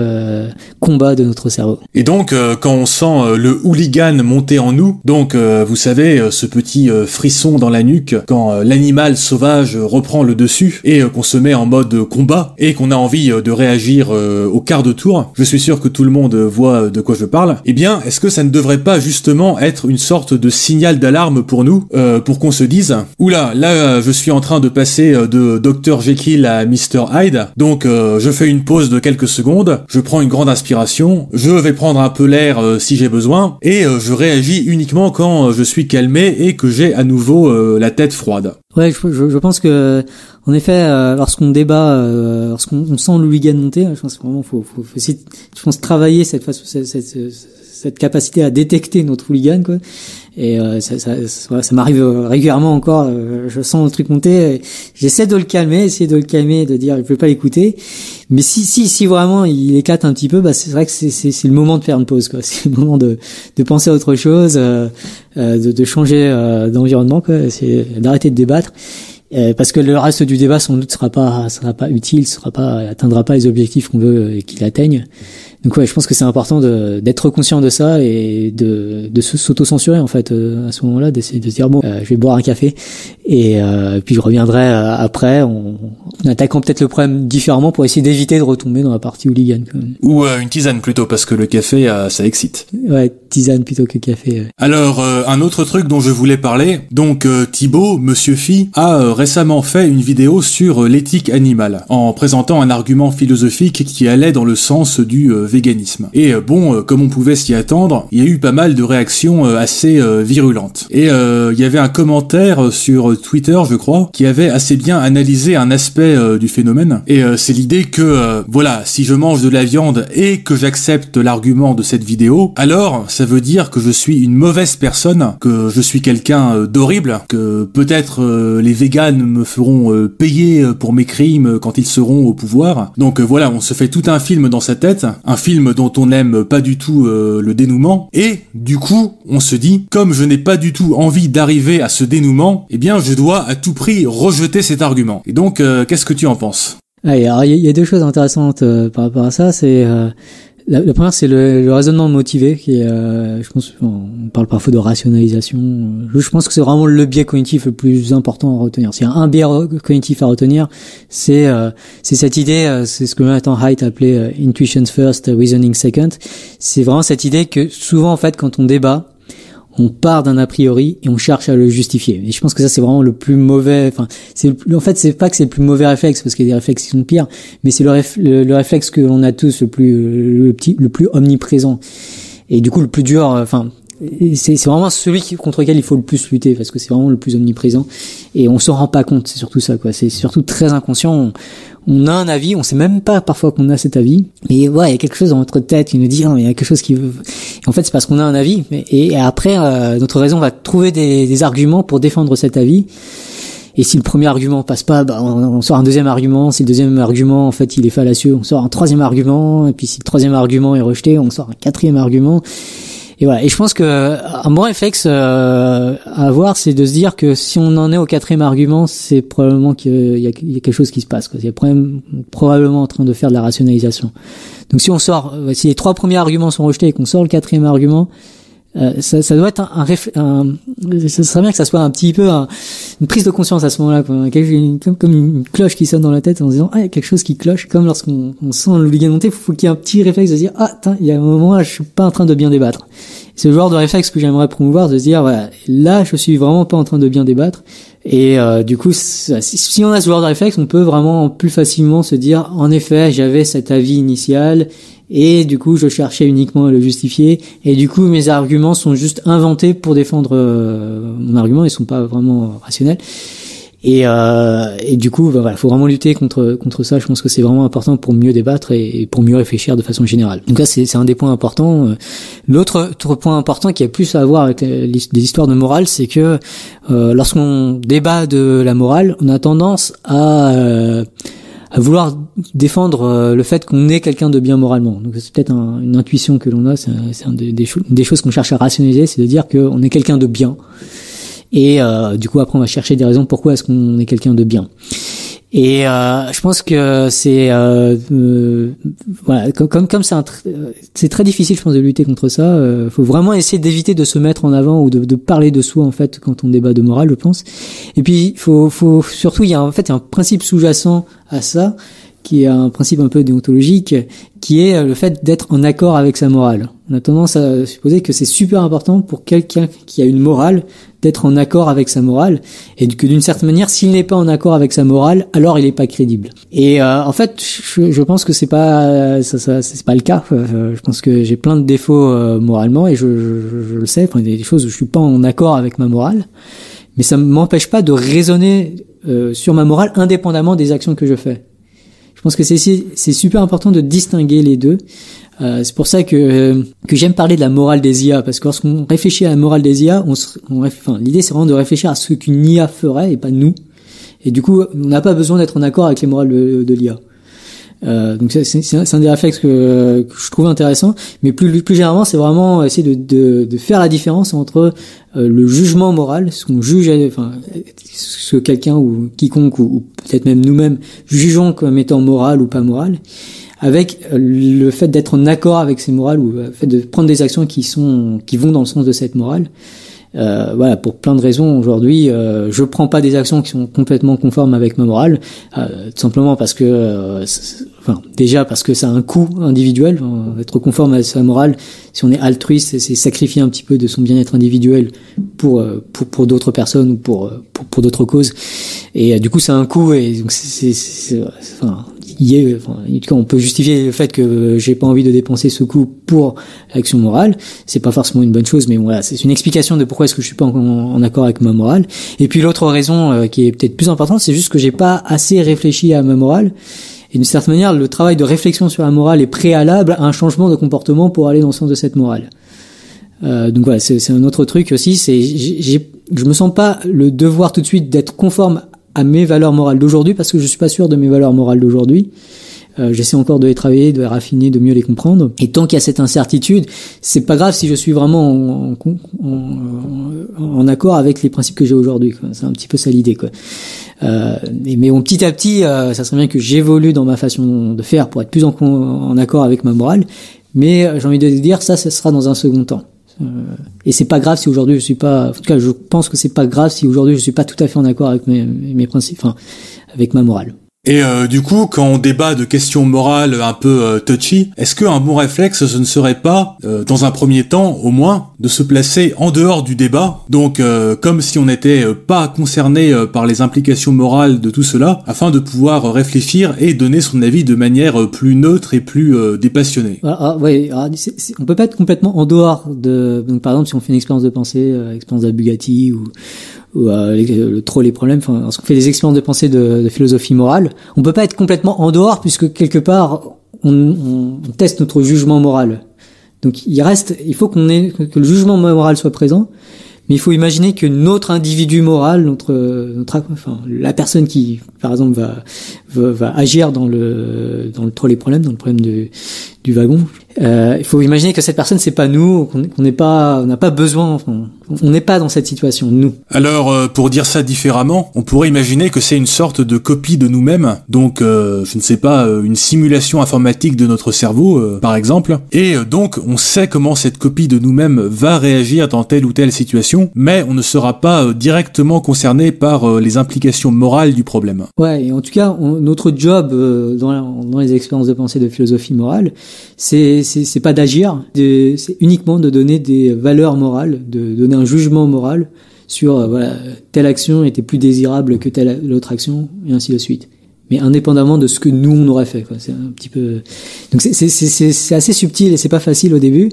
combat de notre cerveau. Et donc, quand on sent le hooligan monter en nous, donc vous savez, ce petit frisson dans la nuque, quand l'animal sauvage reprend le dessus, et qu'on se met en mode combat, et qu'on a envie de réagir au quart de tour, je suis sûr que tout le monde voit de quoi je parle, eh bien, est-ce que ça ne devrait pas justement être une sorte de signal d'alarme pour nous, pour qu'on se dise, oula, là, je suis en train de passer de Dr Jekyll à Mr Hyde, donc je fais une pause de quelques secondes, je prends une grande inspiration, je vais prendre un peu l'air si j'ai besoin, et je réagis uniquement quand je suis calmé et que j'ai à nouveau la tête froide. Ouais, je pense que en effet, lorsqu'on débat, lorsqu'on sent le hooligan monter, je pense vraiment faut essayer, je pense, travailler cette capacité à détecter notre hooligan, quoi. Et ça m'arrive régulièrement encore, je sens le truc monter, j'essaie de le calmer, de dire je peux pas l'écouter, mais si vraiment il éclate un petit peu, bah c'est vrai que c'est le moment de faire une pause, quoi. C'est le moment de penser à autre chose, de changer d'environnement, quoi. C'est d'arrêter de débattre. Parce que le reste du débat sans doute sera pas utile, atteindra pas les objectifs qu'on veut qu'il atteigne. Donc ouais, je pense que c'est important d'être conscient de ça et de s'auto-censurer, en fait, à ce moment-là, d'essayer de se dire bon, je vais boire un café et puis je reviendrai après en attaquant peut-être le problème différemment pour essayer d'éviter de retomber dans la partie hooligan, quand même. Ou une tisane plutôt, parce que le café ça excite. Ouais, tisane plutôt que café. Ouais. Alors un autre truc dont je voulais parler, donc Thibaut, Monsieur Phi, a récemment fait une vidéo sur l'éthique animale, en présentant un argument philosophique qui allait dans le sens du véganisme. Et bon, comme on pouvait s'y attendre, il y a eu pas mal de réactions assez virulentes. Et il y avait un commentaire sur Twitter, je crois, qui avait assez bien analysé un aspect du phénomène. Et c'est l'idée que, voilà, si je mange de la viande et que j'accepte l'argument de cette vidéo, alors ça veut dire que je suis une mauvaise personne, que je suis quelqu'un d'horrible, que peut-être les véganes me feront payer pour mes crimes quand ils seront au pouvoir. Donc voilà, on se fait tout un film dans sa tête, un film dont on n'aime pas du tout le dénouement, et du coup on se dit, comme je n'ai pas du tout envie d'arriver à ce dénouement, eh bien je dois à tout prix rejeter cet argument. Et donc qu'est-ce que tu en penses? Alors il y a deux choses intéressantes par rapport à ça. C'est la première, c'est le raisonnement motivé, qui est, je pense, on parle parfois de rationalisation. Je pense que c'est vraiment le biais cognitif le plus important à retenir. S'il y a un biais cognitif à retenir, c'est cette idée, c'est ce que Jonathan Haidt appelait intuition first, reasoning second. C'est vraiment cette idée que souvent, en fait, quand on débat, on part d'un a priori et on cherche à le justifier. Et je pense que ça, c'est vraiment le plus mauvais, en fait, c'est pas que c'est le plus mauvais réflexe, parce qu'il y a des réflexes qui sont pires, mais c'est le réflexe que l'on a tous le plus omniprésent. Et du coup, le plus dur, c'est vraiment celui contre lequel il faut le plus lutter, parce que c'est vraiment le plus omniprésent. Et on s'en rend pas compte, c'est surtout ça, quoi. C'est surtout très inconscient. On a un avis, on sait même pas parfois qu'on a cet avis, mais ouais, il y a quelque chose dans notre tête qui nous dit non, mais il y a quelque chose qui veut. Et en fait, c'est parce qu'on a un avis, et après notre raison va trouver des arguments pour défendre cet avis. Et si le premier argument passe pas, on sort un deuxième argument. Si le deuxième argument, en fait, il est fallacieux, on sort un troisième argument. Et puis si le troisième argument est rejeté, on sort un quatrième argument. Et voilà. Et je pense que un bon réflexe à avoir, c'est de se dire que si on en est au quatrième argument, c'est probablement qu'il y a quelque chose qui se passe, quoi. Il y a probablement en train de faire de la rationalisation. Donc si si les trois premiers arguments sont rejetés et qu'on sort le quatrième argument, ça doit être ça serait bien que ça soit un petit peu une prise de conscience à ce moment-là, quoi. Comme une cloche qui sonne dans la tête en se disant, il y a quelque chose qui cloche, comme lorsqu'on sent l'hooligan monter, faut qu'il y ait un petit réflexe de se dire, il y a un moment là, je suis pas en train de bien débattre. C'est le genre de réflexe que j'aimerais promouvoir, de se dire, voilà, là, je suis vraiment pas en train de bien débattre. Et du coup, si on a ce genre de réflexe, on peut vraiment plus facilement se dire, en effet, j'avais cet avis initial, et du coup, je cherchais uniquement à le justifier, et du coup, mes arguments sont juste inventés pour défendre mon argument, ils sont pas vraiment rationnels. Et du coup, voilà, faut vraiment lutter contre ça. Je pense que c'est vraiment important pour mieux débattre et pour mieux réfléchir de façon générale. Donc là, c'est un des points importants. L'autre point important qui a plus à voir avec des histoires de morale, c'est que lorsqu'on débat de la morale, on a tendance à vouloir défendre le fait qu'on est quelqu'un de bien moralement. Donc c'est peut-être une intuition que l'on a, c'est des choses qu'on cherche à rationaliser, c'est de dire qu'on est quelqu'un de bien. Et du coup après on va chercher des raisons pourquoi est-ce qu'on est quelqu'un de bien. Et je pense que c'est voilà, comme c'est très difficile, je pense, de lutter contre ça. Faut vraiment essayer d'éviter de se mettre en avant ou de parler de soi, en fait, quand on débat de morale, je pense. Et puis faut surtout, il y a un principe sous-jacent à ça, qui est un principe un peu déontologique, qui est le fait d'être en accord avec sa morale. On a tendance à supposer que c'est super important pour quelqu'un qui a une morale d'être en accord avec sa morale, et que d'une certaine manière, s'il n'est pas en accord avec sa morale, alors il n'est pas crédible. Et en fait, je pense que c'est pas c'est pas le cas. Je pense que j'ai plein de défauts moralement, et je le sais. Enfin, il y a des choses où je suis pas en accord avec ma morale, mais ça m'empêche pas de raisonner sur ma morale indépendamment des actions que je fais. Je pense que c'est super important de distinguer les deux. C'est pour ça que j'aime parler de la morale des IA, parce que lorsqu'on réfléchit à la morale des IA, l'idée c'est vraiment de réfléchir à ce qu'une IA ferait et pas nous. Et du coup, on n'a pas besoin d'être en accord avec les morales de l'IA. Donc c'est un des réflexes que je trouve intéressant, mais plus généralement, c'est vraiment essayer de faire la différence entre le jugement moral, ce qu'on juge, ce que quelqu'un ou quiconque ou peut-être même nous-mêmes jugeons comme étant moral ou pas moral, avec le fait d'être en accord avec ces morales, ou le fait de prendre des actions qui vont dans le sens de cette morale. Voilà, pour plein de raisons aujourd'hui, je prends pas des actions qui sont complètement conformes avec ma morale, tout simplement parce que déjà parce que ça a un coût individuel. Être conforme à sa morale, si on est altruiste, c'est sacrifier un petit peu de son bien-être individuel pour d'autres personnes ou pour d'autres causes, et du coup ça a un coût, et donc on peut justifier le fait que j'ai pas envie de dépenser ce coût pour l'action morale. C'est pas forcément une bonne chose, mais voilà, c'est une explication de pourquoi est-ce que je suis pas en accord avec ma morale. Et puis l'autre raison qui est peut-être plus importante, c'est juste que j'ai pas assez réfléchi à ma morale. Et d'une certaine manière, le travail de réflexion sur la morale est préalable à un changement de comportement pour aller dans le sens de cette morale. Donc voilà, c'est un autre truc aussi. Je me sens pas le devoir tout de suite d'être conforme à mes valeurs morales d'aujourd'hui, parce que je suis pas sûr de mes valeurs morales d'aujourd'hui. J'essaie encore de les travailler, de les raffiner, de mieux les comprendre. Et tant qu'il y a cette incertitude, c'est pas grave si je suis vraiment en accord avec les principes que j'ai aujourd'hui, quoi. C'est un petit peu ça l'idée, quoi. Mais bon, petit à petit, ça serait bien que j'évolue dans ma façon de faire pour être plus en accord avec ma morale. Mais j'ai envie de dire, ça sera dans un second temps. Et c'est pas grave si aujourd'hui je suis pas, en tout cas, je pense que c'est pas grave si aujourd'hui je suis pas tout à fait en accord avec mes principes, enfin, avec ma morale. Et du coup, quand on débat de questions morales un peu touchy, est-ce qu'un bon réflexe, ce ne serait pas, dans un premier temps, au moins, de se placer en dehors du débat, donc comme si on n'était pas concerné par les implications morales de tout cela, afin de pouvoir réfléchir et donner son avis de manière plus neutre et plus dépassionnée. On peut pas être complètement en dehors de, donc par exemple, si on fait une expérience de pensée, expérience de Bugatti ou le trop les problèmes, enfin, lorsqu'on fait des expériences de pensée de philosophie morale, on peut pas être complètement en dehors puisque quelque part on teste notre jugement moral. Donc il faut que le jugement moral soit présent, mais il faut imaginer que notre individu moral, la personne qui par exemple va agir dans le trop les problèmes, dans le problème du wagon, il faut imaginer que cette personne c'est pas nous, on n'a pas besoin, on n'est pas dans cette situation, nous. Alors, pour dire ça différemment, on pourrait imaginer que c'est une sorte de copie de nous-mêmes, donc, je ne sais pas, une simulation informatique de notre cerveau, par exemple, et donc, on sait comment cette copie de nous-mêmes va réagir dans telle ou telle situation, mais on ne sera pas directement concerné par les implications morales du problème. Ouais, et en tout cas, notre job dans les expériences de pensée de philosophie morale, c'est pas d'agir, c'est uniquement de donner des valeurs morales, de donner un jugement moral sur telle action était plus désirable que telle autre action et ainsi de suite. Mais indépendamment de ce que nous on aurait fait, quoi. C'est un petit peu, donc c'est assez subtil et c'est pas facile au début,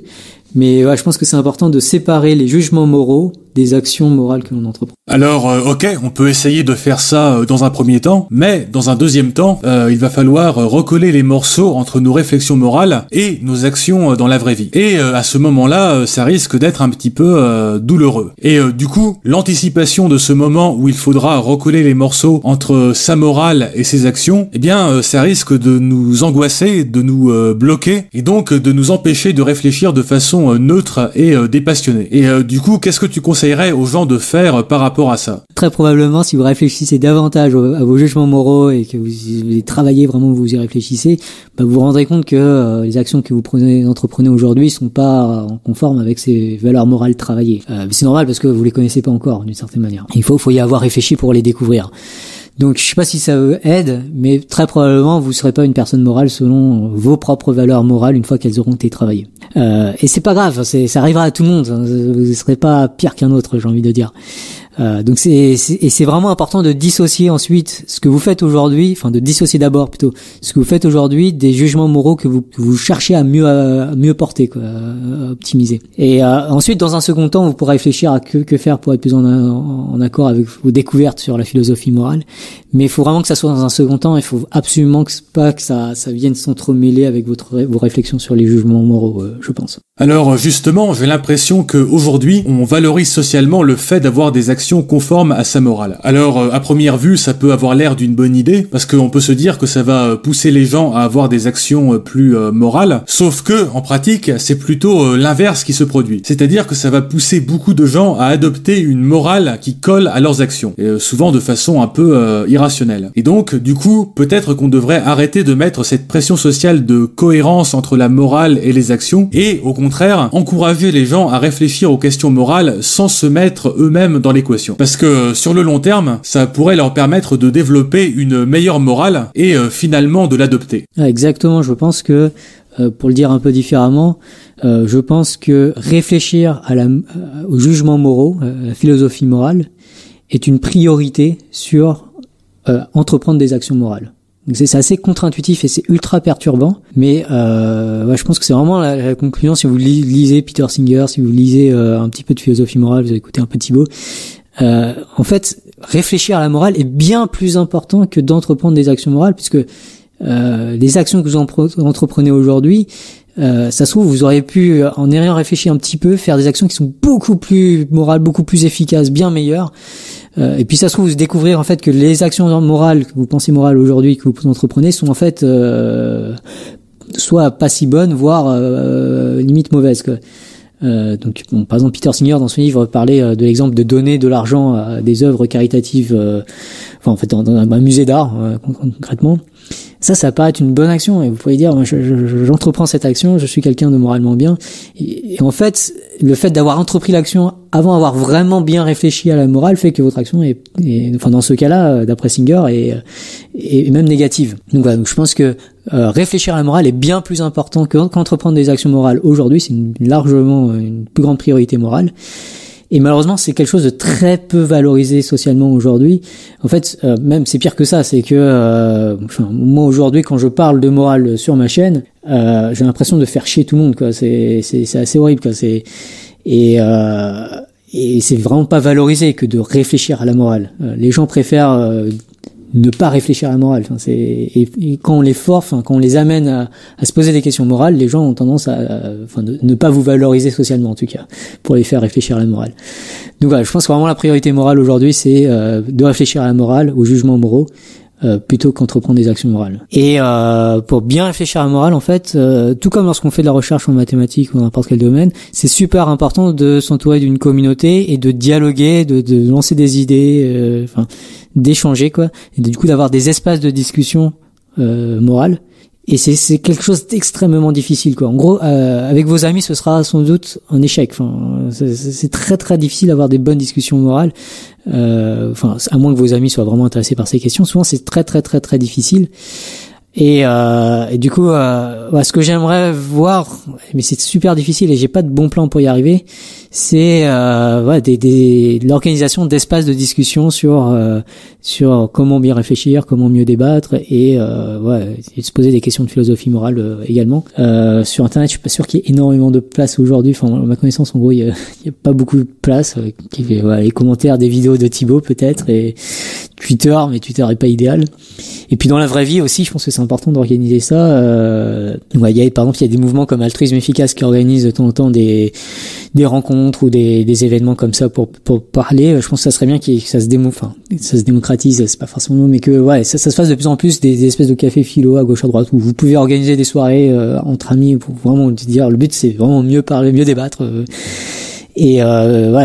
mais je pense que c'est important de séparer les jugements moraux des actions morales que l'on entreprend. Alors, ok, on peut essayer de faire ça dans un premier temps, mais dans un deuxième temps, il va falloir recoller les morceaux entre nos réflexions morales et nos actions dans la vraie vie. Et à ce moment-là, ça risque d'être un petit peu douloureux. Et du coup, l'anticipation de ce moment où il faudra recoller les morceaux entre sa morale et ses actions, eh bien, ça risque de nous angoisser, de nous bloquer, et donc de nous empêcher de réfléchir de façon neutre et dépassionnée. Et du coup, qu'est-ce que tu conseillerais aux gens de faire par rapport à ça? Très probablement, si vous réfléchissez davantage à vos jugements moraux et que vous travaillez vraiment, vous y réfléchissez, vous vous rendrez compte que les actions que vous entreprenez aujourd'hui sont pas en conforme avec ces valeurs morales travaillées. C'est normal parce que vous les connaissez pas encore d'une certaine manière. Il faut y avoir réfléchi pour les découvrir. Donc, je sais pas si ça aide, mais très probablement, vous serez pas une personne morale selon vos propres valeurs morales une fois qu'elles auront été travaillées. Et c'est pas grave, ça arrivera à tout le monde. Vous ne serez pas pire qu'un autre, j'ai envie de dire. Donc c'est vraiment important de dissocier ensuite ce que vous faites aujourd'hui, enfin de dissocier d'abord plutôt ce que vous faites aujourd'hui des jugements moraux que vous cherchez à mieux porter, quoi, à optimiser. Et ensuite, dans un second temps, vous pourrez réfléchir à que faire pour être plus en accord avec vos découvertes sur la philosophie morale. Mais il faut vraiment que ça soit dans un second temps. Il faut absolument pas que ça vienne s'entremêler avec vos réflexions sur les jugements moraux, je pense. Alors justement, j'ai l'impression que aujourd'hui, on valorise socialement le fait d'avoir des actions conformes à sa morale. Alors à première vue, ça peut avoir l'air d'une bonne idée parce qu'on peut se dire que ça va pousser les gens à avoir des actions plus morales. Sauf que en pratique, c'est plutôt l'inverse qui se produit. C'est-à-dire que ça va pousser beaucoup de gens à adopter une morale qui colle à leurs actions, et souvent de façon un peu irrationnelle. Et donc, du coup, peut-être qu'on devrait arrêter de mettre cette pression sociale de cohérence entre la morale et les actions, et au contraire, encourager les gens à réfléchir aux questions morales sans se mettre eux-mêmes dans l'équation. Parce que sur le long terme, ça pourrait leur permettre de développer une meilleure morale et finalement de l'adopter. Exactement, je pense que, pour le dire un peu différemment, je pense que réfléchir aux jugements moraux, à la philosophie morale, est une priorité sur entreprendre des actions morales. Donc c'est assez contre-intuitif et c'est ultra perturbant, mais je pense que c'est vraiment la conclusion. Si vous lisez Peter Singer, si vous lisez un petit peu de philosophie morale, vous écoutez un peu Thibaut, en fait, réfléchir à la morale est bien plus important que d'entreprendre des actions morales, puisque les actions que vous entreprenez aujourd'hui, ça se trouve, vous auriez pu, en ayant réfléchi un petit peu, faire des actions qui sont beaucoup plus morales, beaucoup plus efficaces, bien meilleures, Et puis ça se trouve, vous découvrir en fait que les actions morales que vous pensez morales aujourd'hui, que vous entreprenez, sont en fait soit pas si bonnes, voire limite mauvaises, quoi. Donc, bon, par exemple, Peter Singer dans son livre parlait de l'exemple de donner de l'argent à des œuvres caritatives, enfin en fait dans un musée d'art concrètement. Ça paraît être une bonne action et vous pouvez dire, moi, j'entreprends cette action, je suis quelqu'un de moralement bien. Et en fait, le fait d'avoir entrepris l'action avant avoir vraiment bien réfléchi à la morale fait que votre action est enfin dans ce cas-là, d'après Singer, est même négative. Donc voilà, donc je pense que réfléchir à la morale est bien plus important qu'entreprendre des actions morales aujourd'hui. C'est largement une plus grande priorité morale. Et malheureusement, c'est quelque chose de très peu valorisé socialement aujourd'hui. En fait, même c'est pire que ça, c'est que moi aujourd'hui, quand je parle de morale sur ma chaîne, j'ai l'impression de faire chier tout le monde, quoi. C'est assez horrible, quoi. Et c'est vraiment pas valorisé que de réfléchir à la morale. Les gens préfèrent ne pas réfléchir à la morale. Enfin, et quand on les force, quand on les amène à se poser des questions morales, les gens ont tendance à ne pas vous valoriser socialement, en tout cas, pour les faire réfléchir à la morale. Donc voilà, je pense que vraiment la priorité morale aujourd'hui, c'est de réfléchir à la morale, aux jugements moraux, plutôt qu'entreprendre des actions morales. Et pour bien réfléchir à la morale, en fait, tout comme lorsqu'on fait de la recherche en mathématiques ou dans n'importe quel domaine, c'est super important de s'entourer d'une communauté et de dialoguer, de lancer des idées, d'échanger, quoi, et du coup d'avoir des espaces de discussion morale. Et c'est quelque chose d'extrêmement difficile, quoi. En gros, avec vos amis, ce sera sans doute un échec. Enfin, c'est très très difficile d'avoir des bonnes discussions morales. À moins que vos amis soient vraiment intéressés par ces questions. Souvent, c'est très très très très difficile. Et du coup, ce que j'aimerais voir, mais c'est super difficile et j'ai pas de bon plan pour y arriver, c'est l'organisation d'espaces de discussion sur comment bien réfléchir, comment mieux débattre et se poser des questions de philosophie morale également. Sur Internet, je suis pas sûr qu'il y ait énormément de place aujourd'hui. Enfin, à ma connaissance, en gros, il y a pas beaucoup de place. Les commentaires des vidéos de Thibaut peut-être et Twitter, mais Twitter est pas idéal. Et puis dans la vraie vie aussi, je pense que c'est important d'organiser ça. Par exemple, il y a des mouvements comme Altruisme Efficace qui organisent de temps en temps des rencontres ou des événements comme ça pour parler. Je pense que ça serait bien que ça se démocratise, c'est pas forcément le mot, mais que ça se fasse de plus en plus des espèces de cafés philo à gauche à droite où vous pouvez organiser des soirées entre amis pour vraiment dire le but c'est vraiment mieux parler, mieux débattre. Et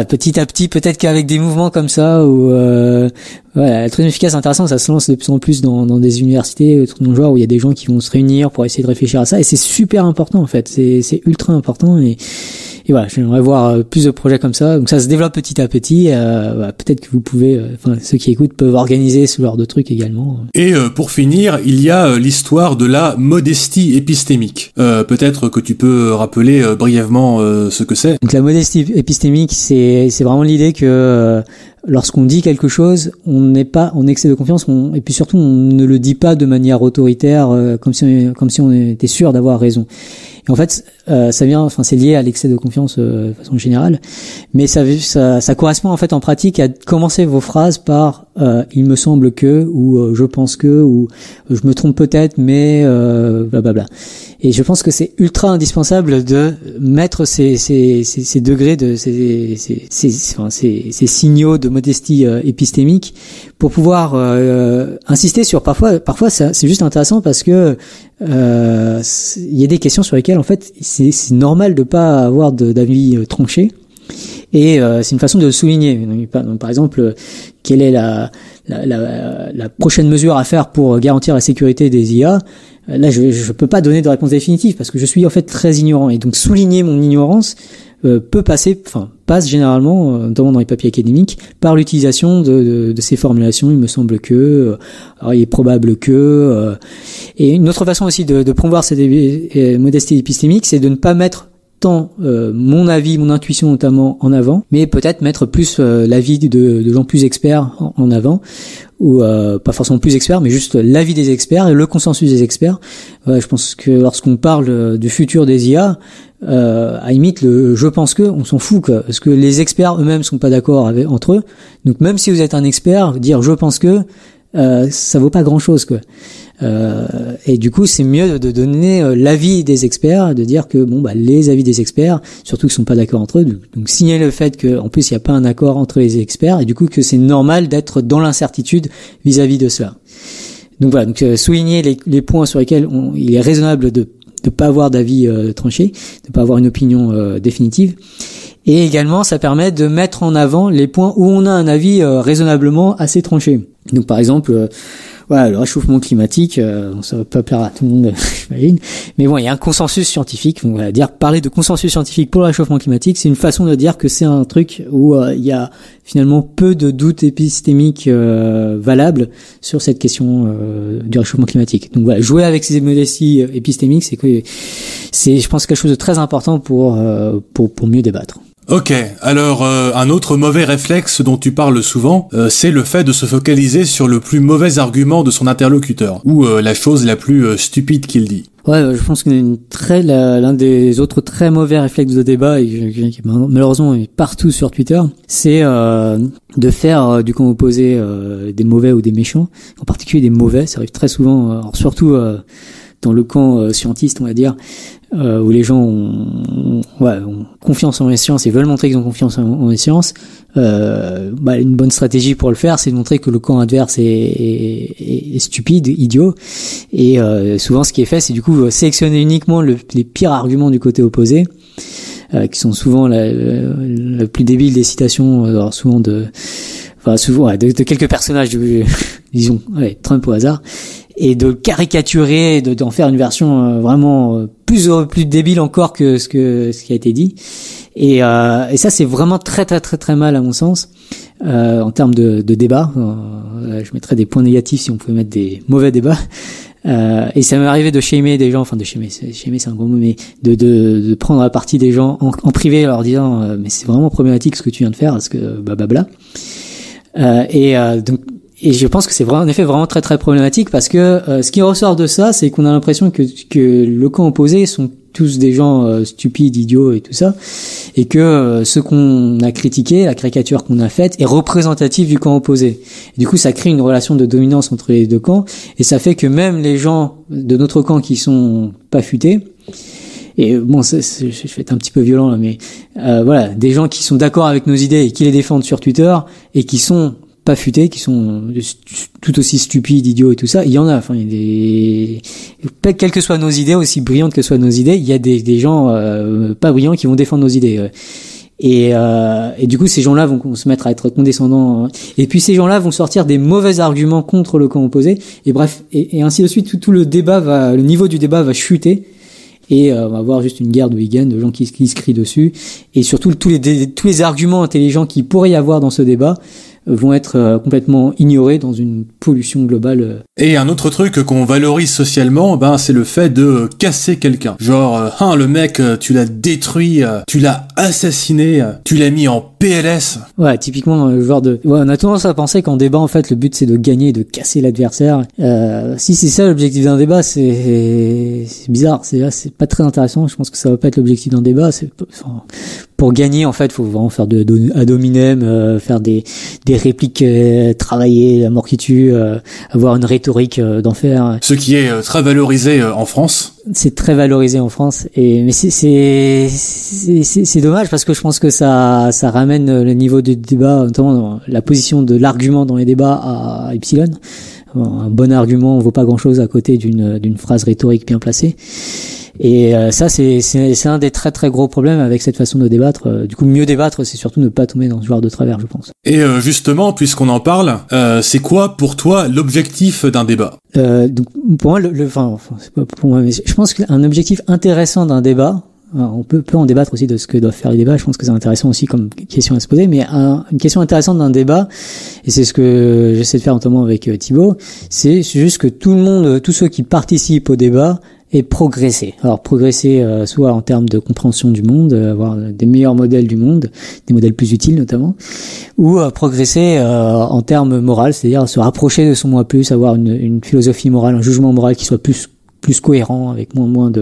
petit à petit, peut-être qu'avec des mouvements comme ça, Altruisme Efficace, c'est intéressant, ça se lance de plus en plus dans des universités, dans le genre où il y a des gens qui vont se réunir pour essayer de réfléchir à ça, et c'est super important en fait, c'est ultra important, et voilà, j'aimerais voir plus de projets comme ça. Donc ça se développe petit à petit. Peut-être que vous pouvez, ceux qui écoutent peuvent organiser ce genre de trucs également. Et pour finir, il y a l'histoire de la modestie épistémique. Peut-être que tu peux rappeler brièvement ce que c'est. Donc la modestie épistémique, c'est vraiment l'idée que lorsqu'on dit quelque chose, on n'est pas en excès de confiance, et puis surtout on ne le dit pas de manière autoritaire, comme si on était sûr d'avoir raison. Et en fait, c'est lié à l'excès de confiance de façon générale, mais ça correspond en fait en pratique à commencer vos phrases par il me semble que, ou je pense que, ou je me trompe peut-être, mais blablabla. Et je pense que c'est ultra indispensable de mettre ces degrés de ces signaux de modestie épistémique pour pouvoir insister sur parfois c'est juste intéressant parce que il y a des questions sur lesquelles en fait c'est normal de pas avoir d'avis tranché, et c'est une façon de le souligner. Donc, par exemple, quelle est la prochaine mesure à faire pour garantir la sécurité des IA? Là, je peux pas donner de réponse définitive parce que je suis en fait très ignorant, et donc souligner mon ignorance passe généralement, notamment dans les papiers académiques, par l'utilisation de ces formulations. Il me semble que, alors il est probable que, et une autre façon aussi de promouvoir cette modestie épistémique, c'est de ne pas mettre tant mon avis, mon intuition notamment en avant, mais peut-être mettre plus l'avis de gens plus experts en avant, ou pas forcément plus experts, mais juste l'avis des experts et le consensus des experts. Je pense que lorsqu'on parle du futur des IA, à limite je pense que, on s'en fout, quoi, parce que les experts eux-mêmes sont pas d'accord entre eux. Donc même si vous êtes un expert, dire je pense que ça vaut pas grand-chose, quoi. Et du coup, c'est mieux de donner l'avis des experts, de dire que les avis des experts, surtout qu'ils sont pas d'accord entre eux, donc signaler le fait que en plus il n'y a pas un accord entre les experts, et du coup que c'est normal d'être dans l'incertitude vis-à-vis de cela. Donc voilà, donc souligner les points sur lesquels il est raisonnable de pas avoir d'avis tranché, de pas avoir une opinion définitive. Et également, ça permet de mettre en avant les points où on a un avis raisonnablement assez tranché. Donc par exemple, le réchauffement climatique, ça va pas plaire à tout le monde, j'imagine. Mais bon, il y a un consensus scientifique. Donc, parler de consensus scientifique pour le réchauffement climatique, c'est une façon de dire que c'est un truc où il y a finalement peu de doutes épistémiques valables sur cette question du réchauffement climatique. Donc voilà, jouer avec ces modesties épistémiques, c'est, je pense, quelque chose de très important pour mieux débattre. Ok, alors un autre mauvais réflexe dont tu parles souvent, c'est le fait de se focaliser sur le plus mauvais argument de son interlocuteur, ou la chose la plus stupide qu'il dit. Ouais, je pense que l'un des autres très mauvais réflexes de débat, et qui malheureusement est partout sur Twitter, c'est de faire du camp opposé des mauvais ou des méchants, en particulier des mauvais. Ça arrive très souvent, alors surtout dans le camp scientiste, on va dire, où les gens ont confiance en les sciences et veulent montrer qu'ils ont confiance en les sciences. Une bonne stratégie pour le faire, c'est de montrer que le camp adverse est stupide, idiot. Et souvent, ce qui est fait, c'est du coup sélectionner uniquement les pires arguments du côté opposé, qui sont souvent la plus débile des citations, de quelques personnages, disons, Trump au hasard. Et de caricaturer, d'en faire une version vraiment plus débile encore que ce qui a été dit. Et ça, c'est vraiment très très très très mal à mon sens en termes de débat. Je mettrais des points négatifs si on pouvait mettre des mauvais débats. Et ça m'est arrivé de shamer des gens, shamer c'est un gros mot, mais de prendre la partie des gens en privé, leur disant mais c'est vraiment problématique ce que tu viens de faire, parce que blablabla. Et je pense que c'est en effet vraiment très très problématique, parce que ce qui ressort de ça, c'est qu'on a l'impression que le camp opposé sont tous des gens stupides, idiots et tout ça, et que ce qu'on a critiqué, la caricature qu'on a faite, est représentative du camp opposé. Et du coup, ça crée une relation de dominance entre les deux camps, et ça fait que même les gens de notre camp qui sont pas futés, et bon, je vais être un petit peu violent là, mais des gens qui sont d'accord avec nos idées et qui les défendent sur Twitter, et qui sont pas futés, qui sont tout aussi stupides, idiots et tout ça, il y en a. Quelles que soient nos idées, aussi brillantes que soient nos idées, il y a des gens pas brillants qui vont défendre nos idées. Et du coup, ces gens-là vont se mettre à être condescendants. Et puis ces gens-là vont sortir des mauvais arguments contre le camp opposé. Et bref, et ainsi de suite, tout le débat le niveau du débat va chuter. Et on va avoir juste une guerre de week-end de gens qui se crient dessus. Et surtout, tous les arguments intelligents qu'il pourrait y avoir dans ce débat vont être complètement ignorés dans une pollution globale. Et un autre truc qu'on valorise socialement, c'est le fait de casser quelqu'un. Genre, le mec, tu l'as détruit, tu l'as assassiné, tu l'as mis en PLS. Ouais, typiquement le genre de... Ouais, on a tendance à penser qu'en débat, en fait, le but c'est de gagner et de casser l'adversaire. Si c'est ça l'objectif d'un débat, c'est bizarre. C'est pas très intéressant. Je pense que ça va pas être l'objectif d'un débat. Pour gagner, en fait, faut vraiment faire ad hominem, faire des répliques travaillées, la mort qui tue, avoir une rhétorique d'enfer. Ce qui est très valorisé en France. C'est très valorisé en France, mais c'est dommage, parce que je pense que ça ramène le niveau du débat, notamment la position de l'argument dans les débats, à epsilon. Un bon argument vaut pas grand-chose à côté d'une phrase rhétorique bien placée. Et ça, c'est un des très très gros problèmes avec cette façon de débattre. Du coup, mieux débattre, c'est surtout ne pas tomber dans ce genre de travers, je pense. Et justement, puisqu'on en parle, c'est quoi pour toi l'objectif d'un débat ? Donc pour moi, c'est pas pour moi, mais je pense qu'un objectif intéressant d'un débat, on peut en débattre aussi de ce que doivent faire les débats. Je pense que c'est intéressant aussi comme question à se poser, mais une question intéressante d'un débat, et c'est ce que j'essaie de faire notamment avec Thibaut, c'est juste que tout le monde, tous ceux qui participent au débat, et progresser. Alors progresser soit en termes de compréhension du monde, avoir des meilleurs modèles du monde, des modèles plus utiles notamment, ou progresser en termes moral, c'est-à-dire se rapprocher de son moi plus, avoir une philosophie morale, un jugement moral qui soit plus cohérent, avec moins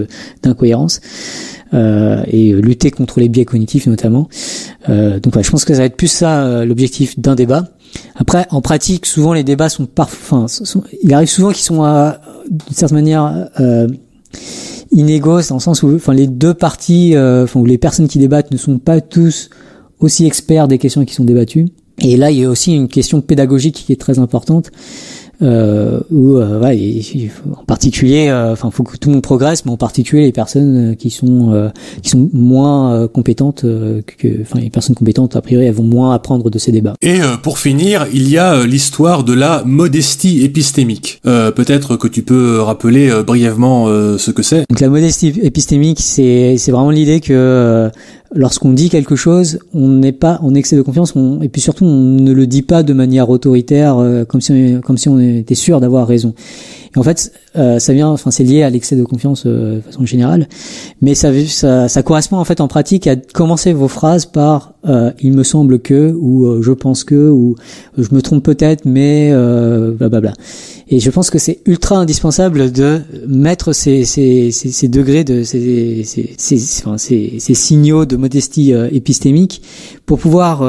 d'incohérence, et lutter contre les biais cognitifs notamment. Donc je pense que ça va être plus ça l'objectif d'un débat. Après, en pratique, souvent les débats il arrive souvent qu'ils sont d'une certaine manière inégaux, dans le sens où les deux parties, où les personnes qui débattent ne sont pas tous aussi experts des questions qui sont débattues. Et là, il y a aussi une question pédagogique qui est très importante. Où en particulier, faut que tout le monde progresse, mais en particulier les personnes qui sont moins compétentes les personnes compétentes a priori elles vont moins apprendre de ces débats. Et pour finir, il y a l'histoire de la modestie épistémique. Peut-être que tu peux rappeler brièvement ce que c'est. Donc la modestie épistémique, c'est vraiment l'idée que lorsqu'on dit quelque chose, on n'est pas en excès de confiance, et puis surtout on ne le dit pas de manière autoritaire, comme si on était sûr d'avoir raison. Et en fait, c'est lié à l'excès de confiance de façon générale, mais ça correspond en fait en pratique à commencer vos phrases par il me semble que, ou je pense que, ou je me trompe peut-être, mais blablabla. Et je pense que c'est ultra indispensable de mettre ces degrés de ces signaux de modestie épistémique pour pouvoir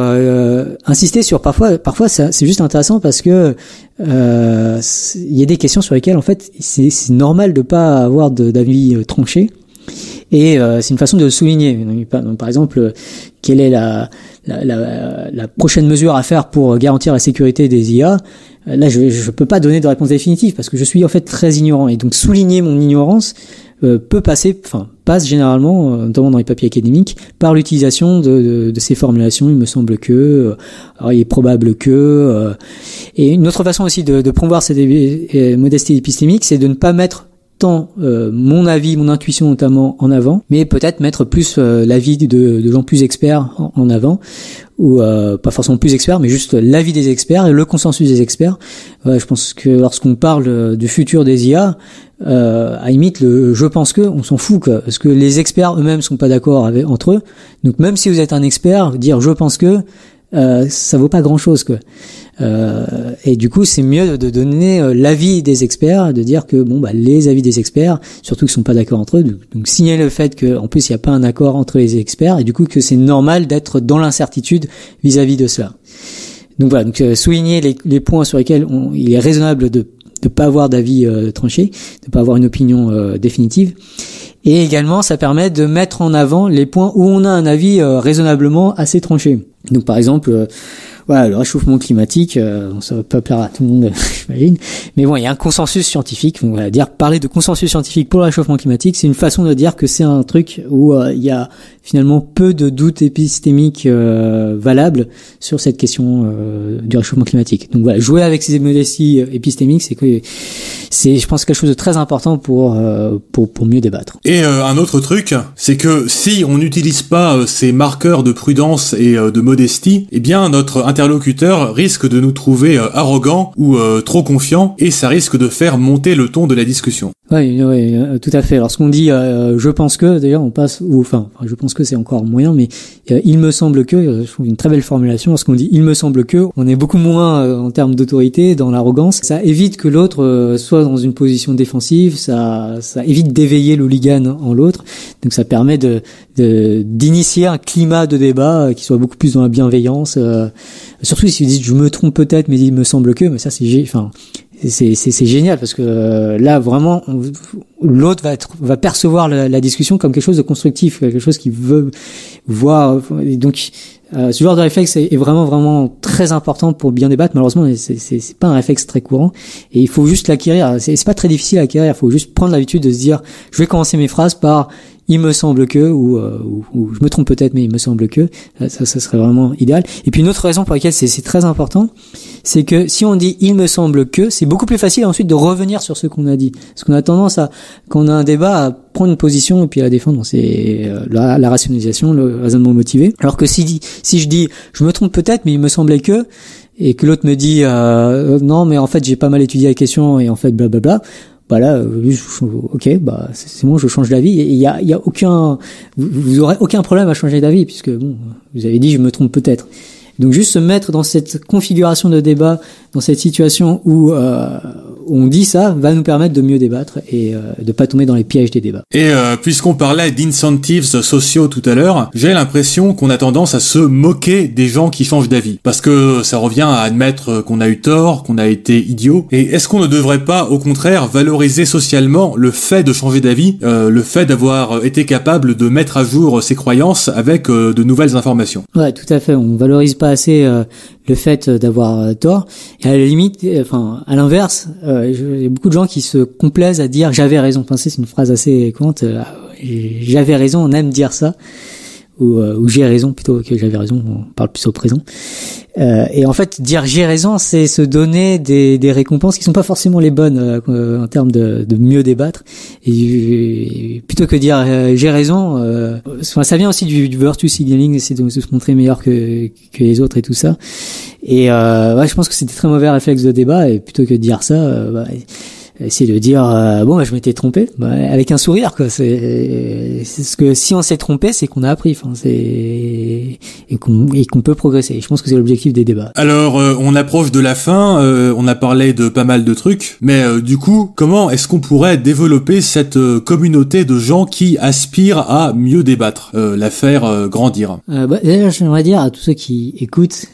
insister sur parfois c'est juste intéressant parce que il y a des questions sur lesquelles en fait c'est normal de pas avoir d'avis tranché. Et c'est une façon de le souligner. Donc, par exemple, quelle est la prochaine mesure à faire pour garantir la sécurité des IA? Là, je peux pas donner de réponse définitive parce que je suis en fait très ignorant. Et donc souligner mon ignorance passe généralement, notamment dans les papiers académiques, par l'utilisation de ces formulations. Il me semble que, il est probable que. Et une autre façon aussi de promouvoir cette modestie épistémique, c'est de ne pas mettre tant mon avis, mon intuition notamment en avant, mais peut-être mettre plus l'avis de gens plus experts en avant, ou pas forcément plus experts, mais juste l'avis des experts et le consensus des experts. Je pense que lorsqu'on parle du futur des IA, à limite je pense que on s'en fout quoi, parce que les experts eux-mêmes sont pas d'accord entre eux. Donc même si vous êtes un expert, dire je pense que ça vaut pas grand-chose quoi. Et du coup, c'est mieux de donner l'avis des experts, de dire que les avis des experts, surtout qu'ils sont pas d'accord entre eux, donc signer le fait que en plus il n'y a pas un accord entre les experts et du coup que c'est normal d'être dans l'incertitude vis-à-vis de cela. Donc voilà, souligner les points sur lesquels il est raisonnable de pas avoir d'avis tranché, de pas avoir une opinion définitive. Et également, ça permet de mettre en avant les points où on a un avis raisonnablement assez tranché. Donc par exemple, le réchauffement climatique, ça va pas plaire à tout le monde, j'imagine. Mais bon, il y a un consensus scientifique. Donc, on va dire parler de consensus scientifique pour le réchauffement climatique, c'est une façon de dire que c'est un truc où il y a finalement peu de doutes épistémiques valables sur cette question du réchauffement climatique. Donc voilà, jouer avec ces modesties épistémiques, c'est, je pense, quelque chose de très important pour mieux débattre. Et un autre truc, c'est que si on n'utilise pas ces marqueurs de prudence et de modestie, eh bien notre interlocuteur risque de nous trouver arrogants ou trop confiants, et ça risque de faire monter le ton de la discussion. Oui, tout à fait. Lorsqu'on dit je pense que, d'ailleurs on passe, je pense que c'est encore moyen, mais il me semble que, je trouve une très belle formulation. Lorsqu'on dit il me semble que, on est beaucoup moins en termes d'autorité, dans l'arrogance. Ça évite que l'autre soit dans une position défensive, ça évite d'éveiller l'hooligan en l'autre. Donc ça permet d'initier un climat de débat qui soit beaucoup plus dans la bienveillance. Surtout si vous dites je me trompe peut-être, mais il me semble que, mais ça c'est génial parce que là vraiment l'autre va percevoir la discussion comme quelque chose de constructif, quelque chose qu'il veut voir. Et donc ce genre de réflexe est vraiment très important pour bien débattre. Malheureusement c'est pas un réflexe très courant et il faut juste l'acquérir. C'est pas très difficile à acquérir, il faut juste prendre l'habitude de se dire je vais commencer mes phrases par il me semble que, ou je me trompe peut-être, mais il me semble que, ça serait vraiment idéal. Et puis une autre raison pour laquelle c'est très important, c'est que si on dit il me semble que, c'est beaucoup plus facile ensuite de revenir sur ce qu'on a dit. Parce qu'on a tendance quand on a un débat, à prendre une position et puis à la défendre. C'est la rationalisation, le raisonnement motivé. Alors que si je dis je me trompe peut-être, mais il me semblait que, et que l'autre me dit non, mais en fait j'ai pas mal étudié la question et en fait blablabla. Là, ok, c'est bon, je change d'avis. Et il y a aucun, vous aurez aucun problème à changer d'avis puisque vous avez dit je me trompe peut-être. Donc juste se mettre dans cette configuration de débat, dans cette situation où on dit ça va nous permettre de mieux débattre et de pas tomber dans les pièges des débats. Et puisqu'on parlait d'incentives sociaux tout à l'heure, j'ai l'impression qu'on a tendance à se moquer des gens qui changent d'avis, parce que ça revient à admettre qu'on a eu tort, qu'on a été idiot. Et est-ce qu'on ne devrait pas, au contraire, valoriser socialement le fait de changer d'avis, le fait d'avoir été capable de mettre à jour ses croyances avec de nouvelles informations? Ouais, tout à fait. On valorise pas assez le fait d'avoir tort. Et à la limite, enfin, à l'inverse, il y a beaucoup de gens qui se complaisent à dire j'avais raison. Enfin, c'est une phrase assez courante. J'avais raison, on aime dire ça. Ou j'ai raison plutôt que j'avais raison, on parle plus au présent. Et en fait, dire j'ai raison, c'est se donner des récompenses qui sont pas forcément les bonnes en termes de mieux débattre. Et plutôt que dire j'ai raison, ça vient aussi du virtue signaling, c'est de se montrer meilleur que les autres et tout ça. Et ouais, je pense que c'est des très mauvais réflexes de débat. Et plutôt que de dire ça, essayer de dire je m'étais trompé, avec un sourire quoi. C'est ce que si on s'est trompé, c'est qu'on a appris, enfin et qu'on peut progresser. Et je pense que c'est l'objectif des débats. Alors on approche de la fin, on a parlé de pas mal de trucs, mais du coup, comment est-ce qu'on pourrait développer cette communauté de gens qui aspirent à mieux débattre, la faire grandir? D'ailleurs, j'aimerais dire à tous ceux qui écoutent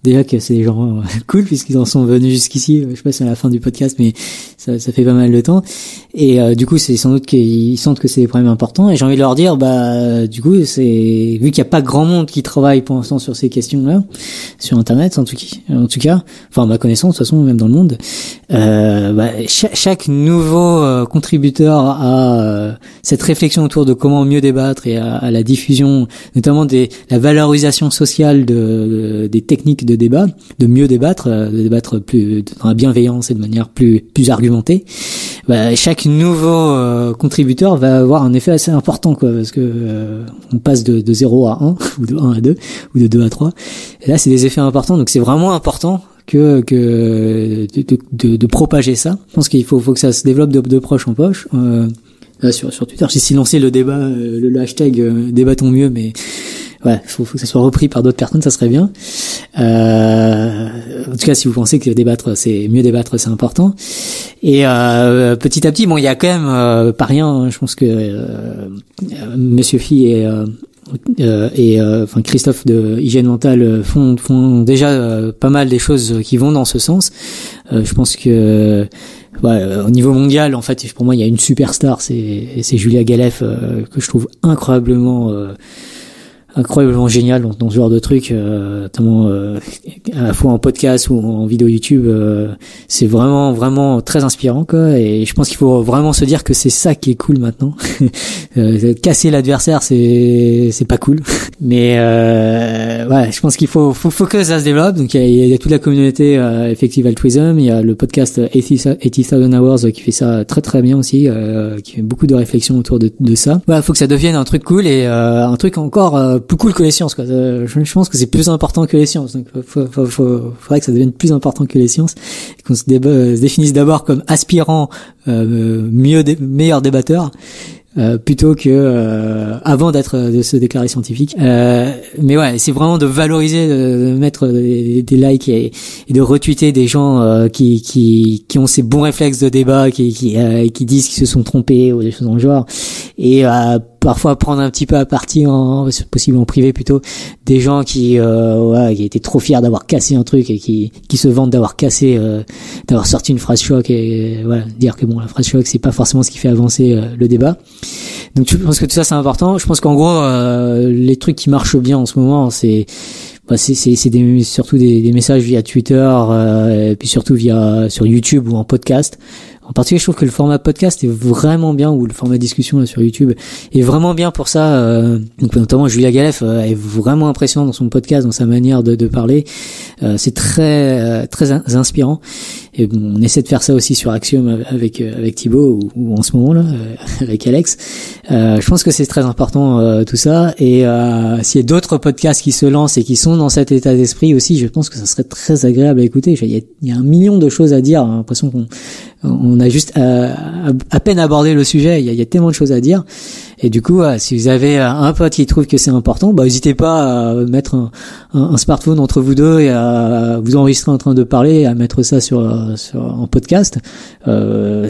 déjà que c'est des gens cool puisqu'ils en sont venus jusqu'ici. Je sais pas si c'est à la fin du podcast, mais ça fait pas mal de temps. Et du coup, c'est sans doute qu'ils sentent que c'est des problèmes importants. Et j'ai envie de leur dire, du coup, c'est vu qu'il y a pas grand monde qui travaille pour l'instant sur ces questions-là, sur Internet en tout cas, enfin à ma connaissance, de toute façon, même dans le monde, chaque nouveau contributeur à cette réflexion autour de comment mieux débattre et à la diffusion, notamment la valorisation sociale des techniques de débat, de mieux débattre, de débattre plus dans la bienveillance et de manière plus argumentée. Chaque nouveau contributeur va avoir un effet assez important quoi, parce que on passe de 0 à 1 ou de 1 à 2 ou de 2 à 3. Et là, c'est des effets importants, donc c'est vraiment important que de propager ça. Je pense qu'il faut que ça se développe de proche en poche. Là, sur Twitter, j'ai silencé le débat, le hashtag débattons mieux, mais ouais, faut que ça soit repris par d'autres personnes, ça serait bien. En tout cas, si vous pensez que mieux débattre, c'est important. Et petit à petit, il y a quand même pas rien. Je pense que Monsieur Phi et Christophe de Hygiène Mentale font déjà pas mal des choses qui vont dans ce sens. Je pense que au niveau mondial, en fait, pour moi, il y a une superstar, c'est Julia Galef que je trouve incroyablement génial dans ce genre de truc, notamment à la fois en podcast ou en vidéo YouTube. C'est vraiment très inspirant quoi, et je pense qu'il faut vraiment se dire que c'est ça qui est cool maintenant. Casser l'adversaire, c'est pas cool, mais je pense qu'il faut que ça se développe. Donc il y a toute la communauté Effective Altruism, il y a le podcast 80,000 Hours qui fait ça très très bien aussi, qui fait beaucoup de réflexions autour de ça. Faut que ça devienne un truc cool et un truc encore plus cool que les sciences quoi. Je pense que c'est plus important que les sciences, donc faudrait que ça devienne plus important que les sciences et qu'on se définisse d'abord comme aspirant meilleur débatteur plutôt que avant de se déclarer scientifique. Mais ouais, c'est vraiment de valoriser, de mettre des likes et de retweeter des gens qui ont ces bons réflexes de débat, qui disent qu'ils se sont trompés ou des choses dans le genre, et parfois prendre un petit peu à partie, possible en privé plutôt, des gens qui étaient trop fiers d'avoir cassé un truc et qui se vantent d'avoir cassé, d'avoir sorti une phrase choc et dire que la phrase choc c'est pas forcément ce qui fait avancer le débat. Donc je pense que tout ça c'est important. Je pense qu'en gros les trucs qui marchent bien en ce moment c'est surtout des messages via Twitter et puis surtout sur YouTube ou en podcast. En particulier, je trouve que le format podcast est vraiment bien, ou le format discussion là sur YouTube est vraiment bien pour ça. Donc notamment Julia Galef est vraiment impressionnant dans son podcast, dans sa manière de parler. C'est très très inspirant. Et on essaie de faire ça aussi sur Axiom avec Thibaut ou en ce moment là avec Alex. Je pense que c'est très important tout ça. Et s'il y a d'autres podcasts qui se lancent et qui sont dans cet état d'esprit aussi, je pense que ça serait très agréable à écouter. Il y a un million de choses à dire. J'ai l'impression on a juste à peine abordé le sujet. Il y a tellement de choses à dire. Et du coup, si vous avez un pote qui trouve que c'est important, n'hésitez pas à mettre un smartphone entre vous deux et à vous enregistrer en train de parler et à mettre ça sur en podcast. Au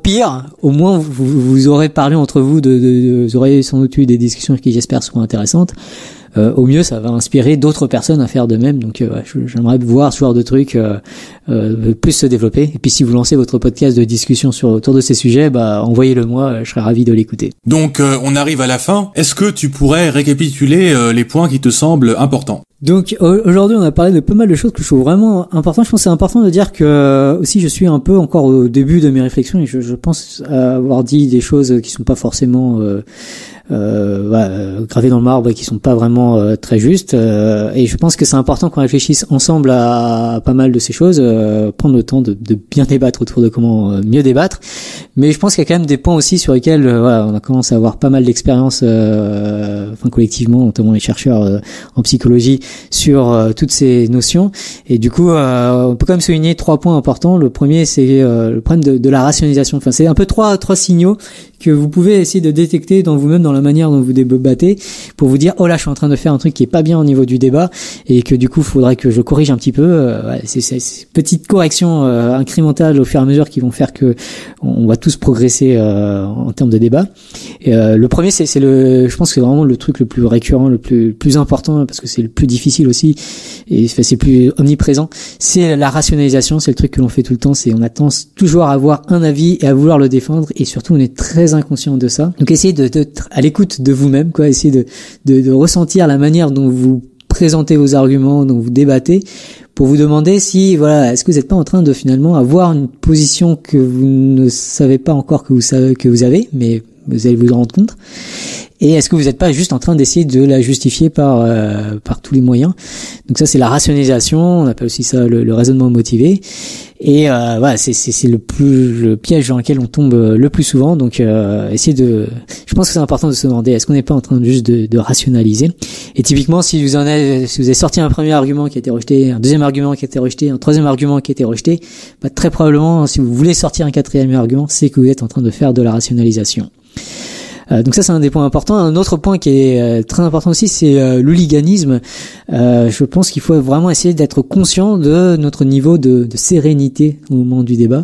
pire, au moins vous aurez parlé entre vous, vous aurez sans doute eu des discussions qui j'espère seront intéressantes. Au mieux, ça va inspirer d'autres personnes à faire de même. Donc, j'aimerais voir ce genre de truc plus se développer. Et puis, si vous lancez votre podcast de discussion autour de ces sujets, envoyez-le moi. Je serais ravi de l'écouter. Donc, on arrive à la fin. Est-ce que tu pourrais récapituler les points qui te semblent importants? Donc aujourd'hui on a parlé de pas mal de choses que je trouve vraiment importantes. Je pense que c'est important de dire que aussi je suis un peu encore au début de mes réflexions et je pense avoir dit des choses qui sont pas forcément gravées dans le marbre et qui sont pas vraiment très justes. Et je pense que c'est important qu'on réfléchisse ensemble à pas mal de ces choses, prendre le temps de bien débattre autour de comment mieux débattre. Mais je pense qu'il y a quand même des points aussi sur lesquels on a commencé à avoir pas mal d'expérience, collectivement, notamment les chercheurs en psychologie, sur toutes ces notions. Et du coup, on peut quand même souligner 3 points importants. Le premier, c'est le problème de la rationalisation. Enfin, c'est un peu trois signaux que vous pouvez essayer de détecter dans vous-même, dans la manière dont vous débattez, pour vous dire, oh là, je suis en train de faire un truc qui est pas bien au niveau du débat, et que du coup, il faudrait que je corrige un petit peu. C'est petites corrections incrémentales au fur et à mesure qui vont faire que on va tous progresser en termes de débat. Et, le premier, je pense que c'est vraiment le truc le plus récurrent, le plus important, parce que c'est le plus difficile aussi, et c'est le plus omniprésent. C'est la rationalisation, c'est le truc que l'on fait tout le temps, c'est on a tendance toujours à avoir un avis et à vouloir le défendre, et surtout on est très inconscient de ça. Donc essayez d'être à l'écoute de vous-même, essayez de ressentir la manière dont vous présentez vos arguments, dont vous débattez, pour vous demander si, est-ce que vous n'êtes pas en train de finalement avoir une position que vous ne savez pas encore que vous avez, mais vous allez vous en rendre compte. Et est-ce que vous n'êtes pas juste en train d'essayer de la justifier par tous les moyens? Donc ça, c'est la rationalisation. On appelle aussi ça le raisonnement motivé. Et c'est le piège dans lequel on tombe le plus souvent. Donc je pense que c'est important de se demander, est-ce qu'on n'est pas en train de rationaliser? Et typiquement, si vous avez sorti un premier argument qui a été rejeté, un deuxième argument qui a été rejeté, un troisième argument qui a été rejeté, très probablement, si vous voulez sortir un quatrième argument, c'est que vous êtes en train de faire de la rationalisation. Donc ça, c'est un des points importants. Un autre point qui est très important aussi, c'est l'hooliganisme. Je pense qu'il faut vraiment essayer d'être conscient de notre niveau de sérénité au moment du débat.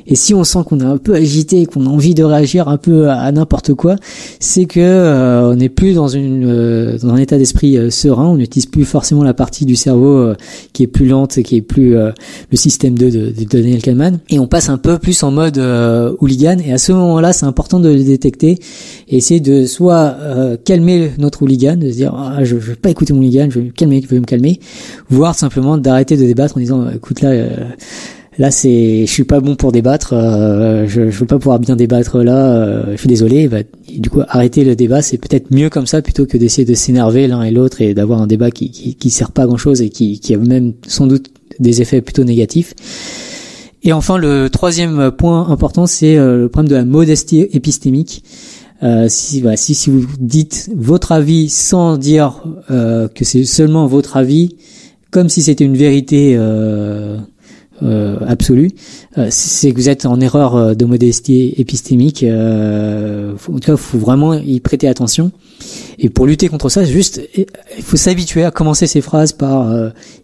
Et si on sent qu'on est un peu agité, qu'on a envie de réagir un peu à n'importe quoi, c'est que on n'est plus dans un état d'esprit serein. On n'utilise plus forcément la partie du cerveau qui est plus lente, qui est plus le système 2 de Daniel Kahneman, et on passe un peu plus en mode hooligan. Et à ce moment-là, c'est important de le détecter et essayer de soit calmer notre hooligan, de se dire je vais pas écouter mon hooligan, je vais me calmer, voire simplement d'arrêter de débattre en disant écoute là je suis pas bon pour débattre, je veux pas pouvoir bien débattre là, je suis désolé. Du coup, arrêter le débat, c'est peut-être mieux comme ça plutôt que d'essayer de s'énerver l'un et l'autre et d'avoir un débat qui sert pas à grand chose et qui a même sans doute des effets plutôt négatifs. Et enfin, le troisième point important, c'est le problème de la modestie épistémique. Si vous dites votre avis sans dire que c'est seulement votre avis, comme si c'était une vérité absolue, c'est que vous êtes en erreur de modestie épistémique. En tout cas, il faut vraiment y prêter attention. Et pour lutter contre ça, il faut s'habituer à commencer ces phrases par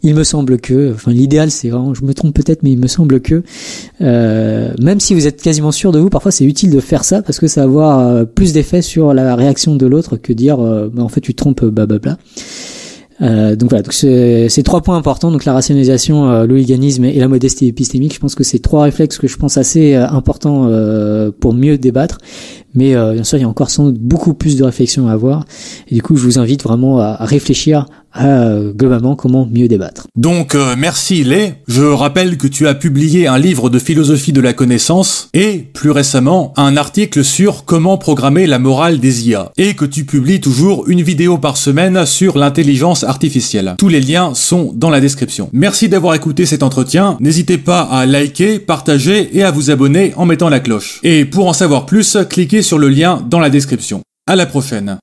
il me semble que. Enfin, l'idéal, c'est vraiment je me trompe peut-être, mais il me semble que. Même si vous êtes quasiment sûr de vous, parfois c'est utile de faire ça parce que ça va avoir plus d'effet sur la réaction de l'autre que dire en fait tu te trompes, blablabla. Donc c'est 3 points importants, donc la rationalisation, l'hooliganisme et la modestie épistémique. Je pense que c'est 3 réflexes que je pense assez importants pour mieux débattre, mais bien sûr il y a encore sans doute beaucoup plus de réflexions à avoir, et du coup je vous invite vraiment à réfléchir globalement comment mieux débattre. Donc merci Lé, je rappelle que tu as publié un livre de philosophie de la connaissance et plus récemment un article sur comment programmer la morale des IA, et que tu publies toujours une vidéo par semaine sur l'intelligence artificielle. Tous les liens sont dans la description. Merci d'avoir écouté cet entretien, n'hésitez pas à liker, partager et à vous abonner en mettant la cloche. Et pour en savoir plus, cliquez sur le lien dans la description. À la prochaine.